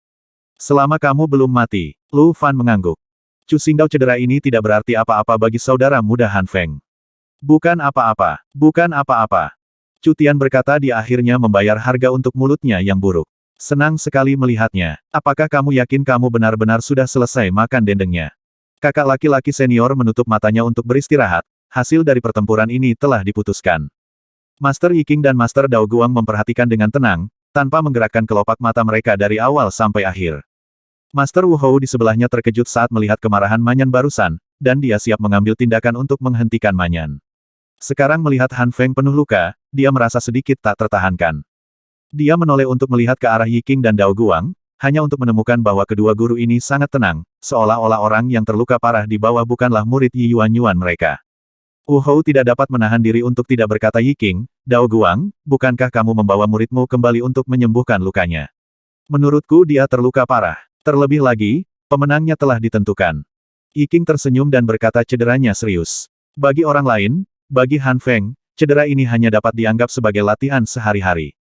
Selama kamu belum mati, Lu Fan mengangguk. Chu Xingdao cedera ini tidak berarti apa-apa bagi saudara muda Han Feng. Bukan apa-apa, bukan apa-apa. Chu Tian berkata dia akhirnya membayar harga untuk mulutnya yang buruk. Senang sekali melihatnya. Apakah kamu yakin kamu benar-benar sudah selesai makan dendengnya? Kakak laki-laki senior menutup matanya untuk beristirahat. Hasil dari pertempuran ini telah diputuskan. Master Yiking dan Master Dao Guang memperhatikan dengan tenang, tanpa menggerakkan kelopak mata mereka dari awal sampai akhir. Master Wu Hou di sebelahnya terkejut saat melihat kemarahan Manyan barusan, dan dia siap mengambil tindakan untuk menghentikan Manyan. Sekarang melihat Han Feng penuh luka, dia merasa sedikit tak tertahankan. Dia menoleh untuk melihat ke arah Yiking dan Dao Guang, hanya untuk menemukan bahwa kedua guru ini sangat tenang, seolah-olah orang yang terluka parah di bawah bukanlah murid Yi Yuanyuan mereka. Wu Hou tidak dapat menahan diri untuk tidak berkata Yiking, Dao Guang, bukankah kamu membawa muridmu kembali untuk menyembuhkan lukanya? Menurutku dia terluka parah. Terlebih lagi, pemenangnya telah ditentukan. Yiking tersenyum dan berkata cederanya serius. Bagi orang lain, bagi Han Feng, cedera ini hanya dapat dianggap sebagai latihan sehari-hari.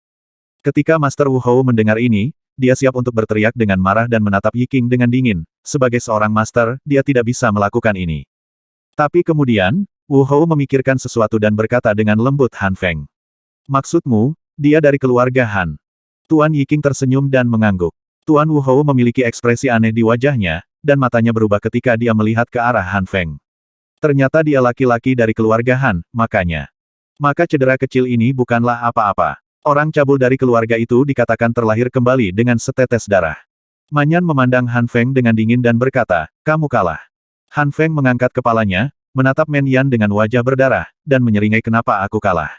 Ketika Master Wu Hou mendengar ini, dia siap untuk berteriak dengan marah dan menatap Yiking dengan dingin. Sebagai seorang master, dia tidak bisa melakukan ini. Tapi kemudian, Wu Hou memikirkan sesuatu dan berkata dengan lembut Han Feng. Maksudmu, dia dari keluarga Han? Tuan Yiking tersenyum dan mengangguk. Tuan Wu Hou memiliki ekspresi aneh di wajahnya, dan matanya berubah ketika dia melihat ke arah Han Feng. Ternyata dia laki-laki dari keluarga Han, makanya. Maka cedera kecil ini bukanlah apa-apa. Orang cabul dari keluarga itu dikatakan terlahir kembali dengan setetes darah. Manyan memandang Han Feng dengan dingin dan berkata, kamu kalah. Han Feng mengangkat kepalanya, menatap Men Yan dengan wajah berdarah, dan menyeringai kenapa aku kalah.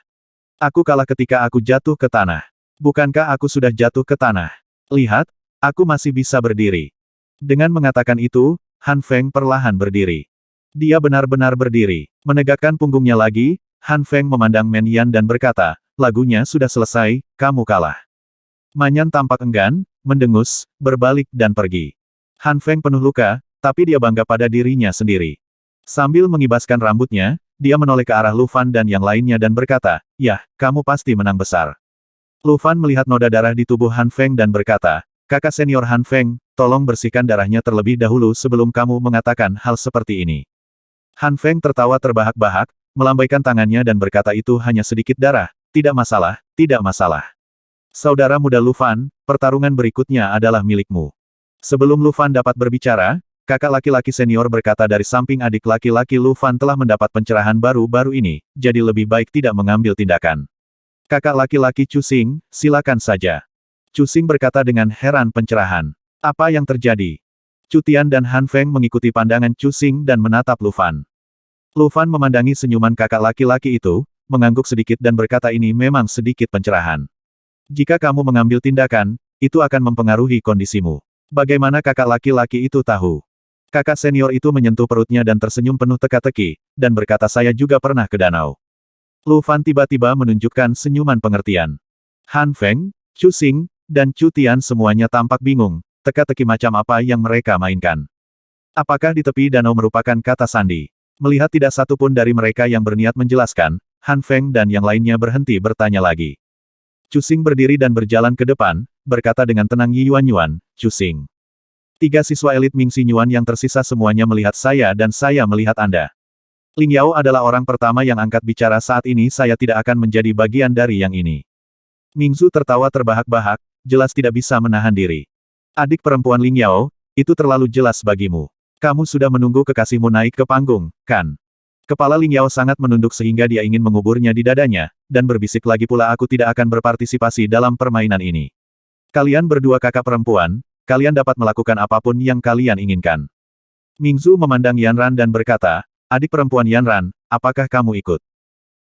Aku kalah ketika aku jatuh ke tanah. Bukankah aku sudah jatuh ke tanah? Lihat, aku masih bisa berdiri. Dengan mengatakan itu, Han Feng perlahan berdiri. Dia benar-benar berdiri. Menegakkan punggungnya lagi, Han Feng memandang Men Yan dan berkata, lagunya sudah selesai, kamu kalah. Manyan tampak enggan, mendengus, berbalik dan pergi. Han Feng penuh luka, tapi dia bangga pada dirinya sendiri. Sambil mengibaskan rambutnya, dia menoleh ke arah Lu Fan dan yang lainnya dan berkata, yah, kamu pasti menang besar. Lu Fan melihat noda darah di tubuh Han Feng dan berkata, kakak senior Han Feng, tolong bersihkan darahnya terlebih dahulu sebelum kamu mengatakan hal seperti ini. Han Feng tertawa terbahak-bahak, melambaikan tangannya dan berkata itu hanya sedikit darah, tidak masalah, tidak masalah. Saudara muda Lu Fan, pertarungan berikutnya adalah milikmu. Sebelum Lu Fan dapat berbicara, kakak laki-laki senior berkata dari samping adik laki-laki Lu Fan telah mendapat pencerahan baru-baru ini, jadi lebih baik tidak mengambil tindakan. Kakak laki-laki Chu Xing, silakan saja. Chu Xing berkata dengan heran pencerahan. Apa yang terjadi? Chu Tian dan Han Feng mengikuti pandangan Chu Xing dan menatap Lu Fan. Lu Fan memandangi senyuman kakak laki-laki itu, mengangguk sedikit dan berkata ini memang sedikit pencerahan. Jika kamu mengambil tindakan, itu akan mempengaruhi kondisimu. Bagaimana kakak laki-laki itu tahu? Kakak senior itu menyentuh perutnya dan tersenyum penuh teka-teki, dan berkata saya juga pernah ke danau. Lu Fan tiba-tiba menunjukkan senyuman pengertian. Han Feng, Chu Xing, dan Chu Tian semuanya tampak bingung, teka-teki macam apa yang mereka mainkan. Apakah di tepi danau merupakan kata sandi? Melihat tidak satu pun dari mereka yang berniat menjelaskan, Han Feng dan yang lainnya berhenti bertanya lagi. Chu Xing berdiri dan berjalan ke depan, berkata dengan tenang Yi Yuan, Chu Xing. 3 siswa elit Ming Xingyuan yang tersisa semuanya melihat saya dan saya melihat Anda. Ling Yao adalah orang pertama yang angkat bicara saat ini saya tidak akan menjadi bagian dari yang ini. Mingzu tertawa terbahak-bahak, jelas tidak bisa menahan diri. Adik perempuan Ling Yao, itu terlalu jelas bagimu. Kamu sudah menunggu kekasihmu naik ke panggung, kan? Kepala Ling Yao sangat menunduk sehingga dia ingin menguburnya di dadanya, dan berbisik lagi pula aku tidak akan berpartisipasi dalam permainan ini. Kalian berdua kakak perempuan, kalian dapat melakukan apapun yang kalian inginkan. Mingzu memandang Yanran dan berkata, adik perempuan Yanran, apakah kamu ikut?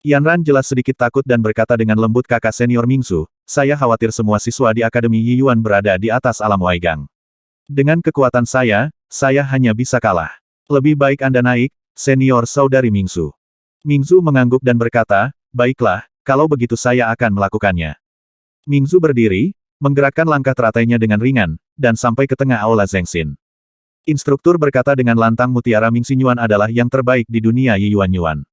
Yanran jelas sedikit takut dan berkata dengan lembut kakak senior Mingzu, saya khawatir semua siswa di Akademi Yiyuan berada di atas alam Waigang. Dengan kekuatan saya hanya bisa kalah. Lebih baik Anda naik, senior saudari Mingzu. Mingzu mengangguk dan berkata, baiklah, kalau begitu saya akan melakukannya. Mingzu berdiri, menggerakkan langkah teratainya dengan ringan, dan sampai ke tengah aula Zengxin. Instruktur berkata dengan lantang mutiara Ming Xingyuan adalah yang terbaik di dunia Yiyuan.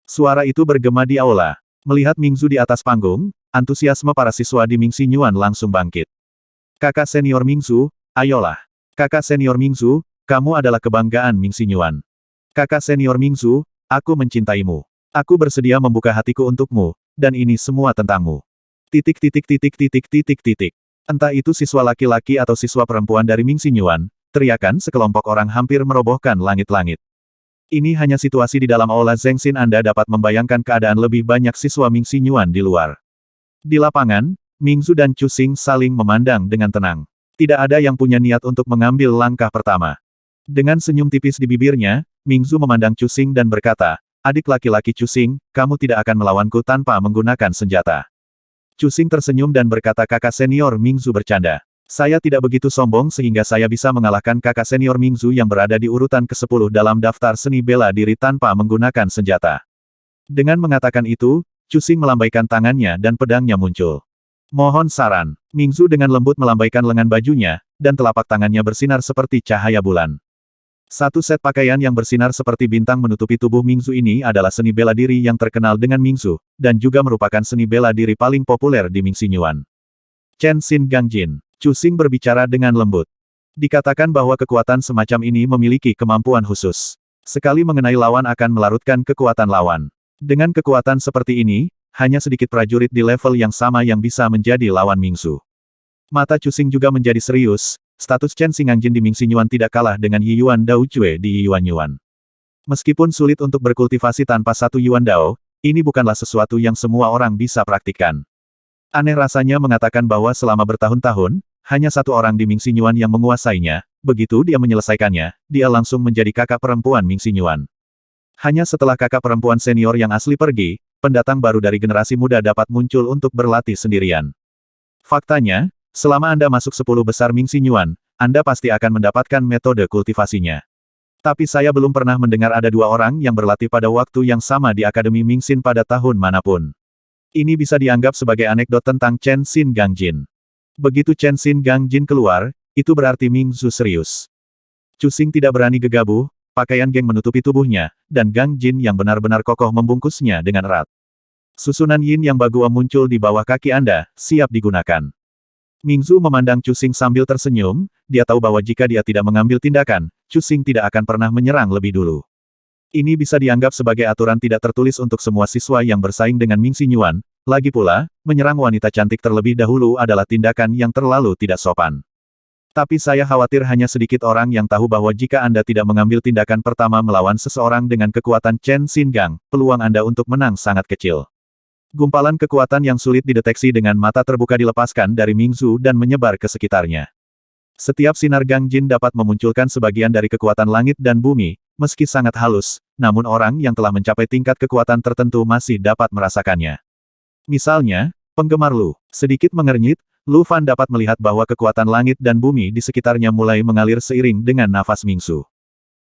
Suara itu bergema di aula. Melihat Mingzu di atas panggung, antusiasme para siswa di Ming Xingyuan langsung bangkit. Kakak senior Mingzu, ayolah. Kakak senior Mingzu, kamu adalah kebanggaan Ming Xingyuan. Kakak senior Mingzu, aku mencintaimu. Aku bersedia membuka hatiku untukmu, dan ini semua tentangmu. Entah itu siswa laki-laki atau siswa perempuan dari Ming Xingyuan, teriakan sekelompok orang hampir merobohkan langit-langit. Ini hanya situasi di dalam aula Zengxin Anda dapat membayangkan keadaan lebih banyak siswa Ming Xingyuan di luar. Di lapangan, Mingzu dan Chu Xing saling memandang dengan tenang. Tidak ada yang punya niat untuk mengambil langkah pertama. Dengan senyum tipis di bibirnya, Mingzu memandang Chu Xing dan berkata, adik laki-laki Chu Xing, kamu tidak akan melawanku tanpa menggunakan senjata. Chu Xing tersenyum dan berkata kakak senior Mingzu bercanda. Saya tidak begitu sombong sehingga saya bisa mengalahkan kakak senior Mingzu yang berada di urutan ke-10 dalam daftar seni bela diri tanpa menggunakan senjata. Dengan mengatakan itu, Chu Xing melambaikan tangannya dan pedangnya muncul. Mohon saran. Mingzu dengan lembut melambaikan lengan bajunya, dan telapak tangannya bersinar seperti cahaya bulan. Satu set pakaian yang bersinar seperti bintang menutupi tubuh Mingzu ini adalah seni bela diri yang terkenal dengan Mingzu, dan juga merupakan seni bela diri paling populer di Ming Xingyuan. Chen Xin Gangjin. Chu Xing berbicara dengan lembut. Dikatakan bahwa kekuatan semacam ini memiliki kemampuan khusus. Sekali mengenai lawan akan melarutkan kekuatan lawan. Dengan kekuatan seperti ini, hanya sedikit prajurit di level yang sama yang bisa menjadi lawan Mingzu. Mata Chu Xing juga menjadi serius, status Chen Xinganjin di Ming Xingyuan tidak kalah dengan Yi Yuan Dao Cue di Yiyuan. Meskipun sulit untuk berkultivasi tanpa satu Yuan Dao, ini bukanlah sesuatu yang semua orang bisa praktikkan. Aneh rasanya mengatakan bahwa selama bertahun-tahun, hanya satu orang di Ming Xingyuan yang menguasainya, begitu dia menyelesaikannya, dia langsung menjadi kakak perempuan Ming Xingyuan. Hanya setelah kakak perempuan senior yang asli pergi, pendatang baru dari generasi muda dapat muncul untuk berlatih sendirian. Faktanya, selama Anda masuk 10 besar Ming Xingyuan, Anda pasti akan mendapatkan metode kultivasinya. Tapi saya belum pernah mendengar ada 2 orang yang berlatih pada waktu yang sama di Akademi Mingxin pada tahun manapun. Ini bisa dianggap sebagai anekdot tentang Chen Xin Gangjin. Begitu Chen Xin Gangjin keluar, itu berarti Mingzu serius. Chu Xing tidak berani gegabah, pakaian geng menutupi tubuhnya, dan Gangjin yang benar-benar kokoh membungkusnya dengan erat. Susunan yin yang bagua muncul di bawah kaki Anda, siap digunakan. Mingzu memandang Chu Xing sambil tersenyum, dia tahu bahwa jika dia tidak mengambil tindakan, Chu Xing tidak akan pernah menyerang lebih dulu. Ini bisa dianggap sebagai aturan tidak tertulis untuk semua siswa yang bersaing dengan Ming Xingyuan. Lagi pula, menyerang wanita cantik terlebih dahulu adalah tindakan yang terlalu tidak sopan. Tapi saya khawatir hanya sedikit orang yang tahu bahwa jika Anda tidak mengambil tindakan pertama melawan seseorang dengan kekuatan Chen Xingang, peluang Anda untuk menang sangat kecil. Gumpalan kekuatan yang sulit dideteksi dengan mata terbuka dilepaskan dari Mingzu dan menyebar ke sekitarnya. Setiap sinar Gangjin dapat memunculkan sebagian dari kekuatan langit dan bumi, meski sangat halus, namun orang yang telah mencapai tingkat kekuatan tertentu masih dapat merasakannya. Misalnya, penggemar Lu. Sedikit mengernyit, Lu Fan dapat melihat bahwa kekuatan langit dan bumi di sekitarnya mulai mengalir seiring dengan nafas Mingsu.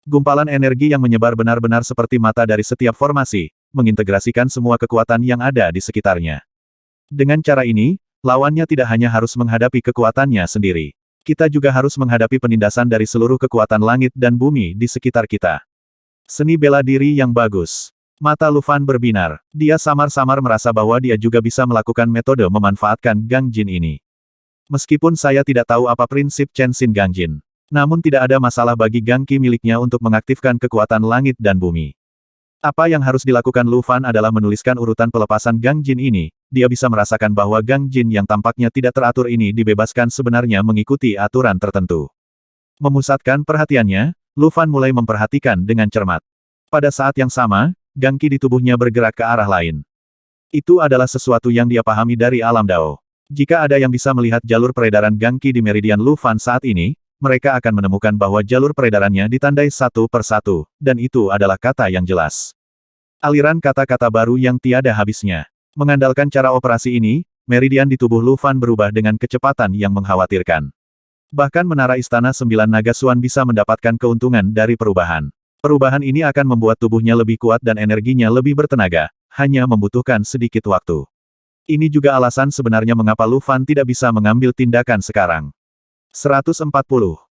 Gumpalan energi yang menyebar benar-benar seperti mata dari setiap formasi, mengintegrasikan semua kekuatan yang ada di sekitarnya. Dengan cara ini, lawannya tidak hanya harus menghadapi kekuatannya sendiri. Kita juga harus menghadapi penindasan dari seluruh kekuatan langit dan bumi di sekitar kita. Seni bela diri yang bagus. Mata Lu Fan berbinar. Dia samar-samar merasa bahwa dia juga bisa melakukan metode memanfaatkan Gangjin ini. Meskipun saya tidak tahu apa prinsip Chenshin Gangjin. Namun tidak ada masalah bagi Gangqi miliknya untuk mengaktifkan kekuatan langit dan bumi. Apa yang harus dilakukan Lu Fan adalah menuliskan urutan pelepasan Gangjin ini. Dia bisa merasakan bahwa Gangjin yang tampaknya tidak teratur ini dibebaskan sebenarnya mengikuti aturan tertentu. Memusatkan perhatiannya, Lu Fan mulai memperhatikan dengan cermat. Pada saat yang sama, Gangqi di tubuhnya bergerak ke arah lain. Itu adalah sesuatu yang dia pahami dari alam Dao. Jika ada yang bisa melihat jalur peredaran Gangqi di meridian Lu Fan saat ini, mereka akan menemukan bahwa jalur peredarannya ditandai satu per satu, dan itu adalah kata yang jelas. Aliran kata-kata baru yang tiada habisnya. Mengandalkan cara operasi ini, meridian di tubuh Lu Fan berubah dengan kecepatan yang mengkhawatirkan. Bahkan menara Istana Sembilan Naga Xuan bisa mendapatkan keuntungan dari perubahan. Perubahan ini akan membuat tubuhnya lebih kuat dan energinya lebih bertenaga, hanya membutuhkan sedikit waktu. Ini juga alasan sebenarnya mengapa Lu Fan tidak bisa mengambil tindakan sekarang. 140.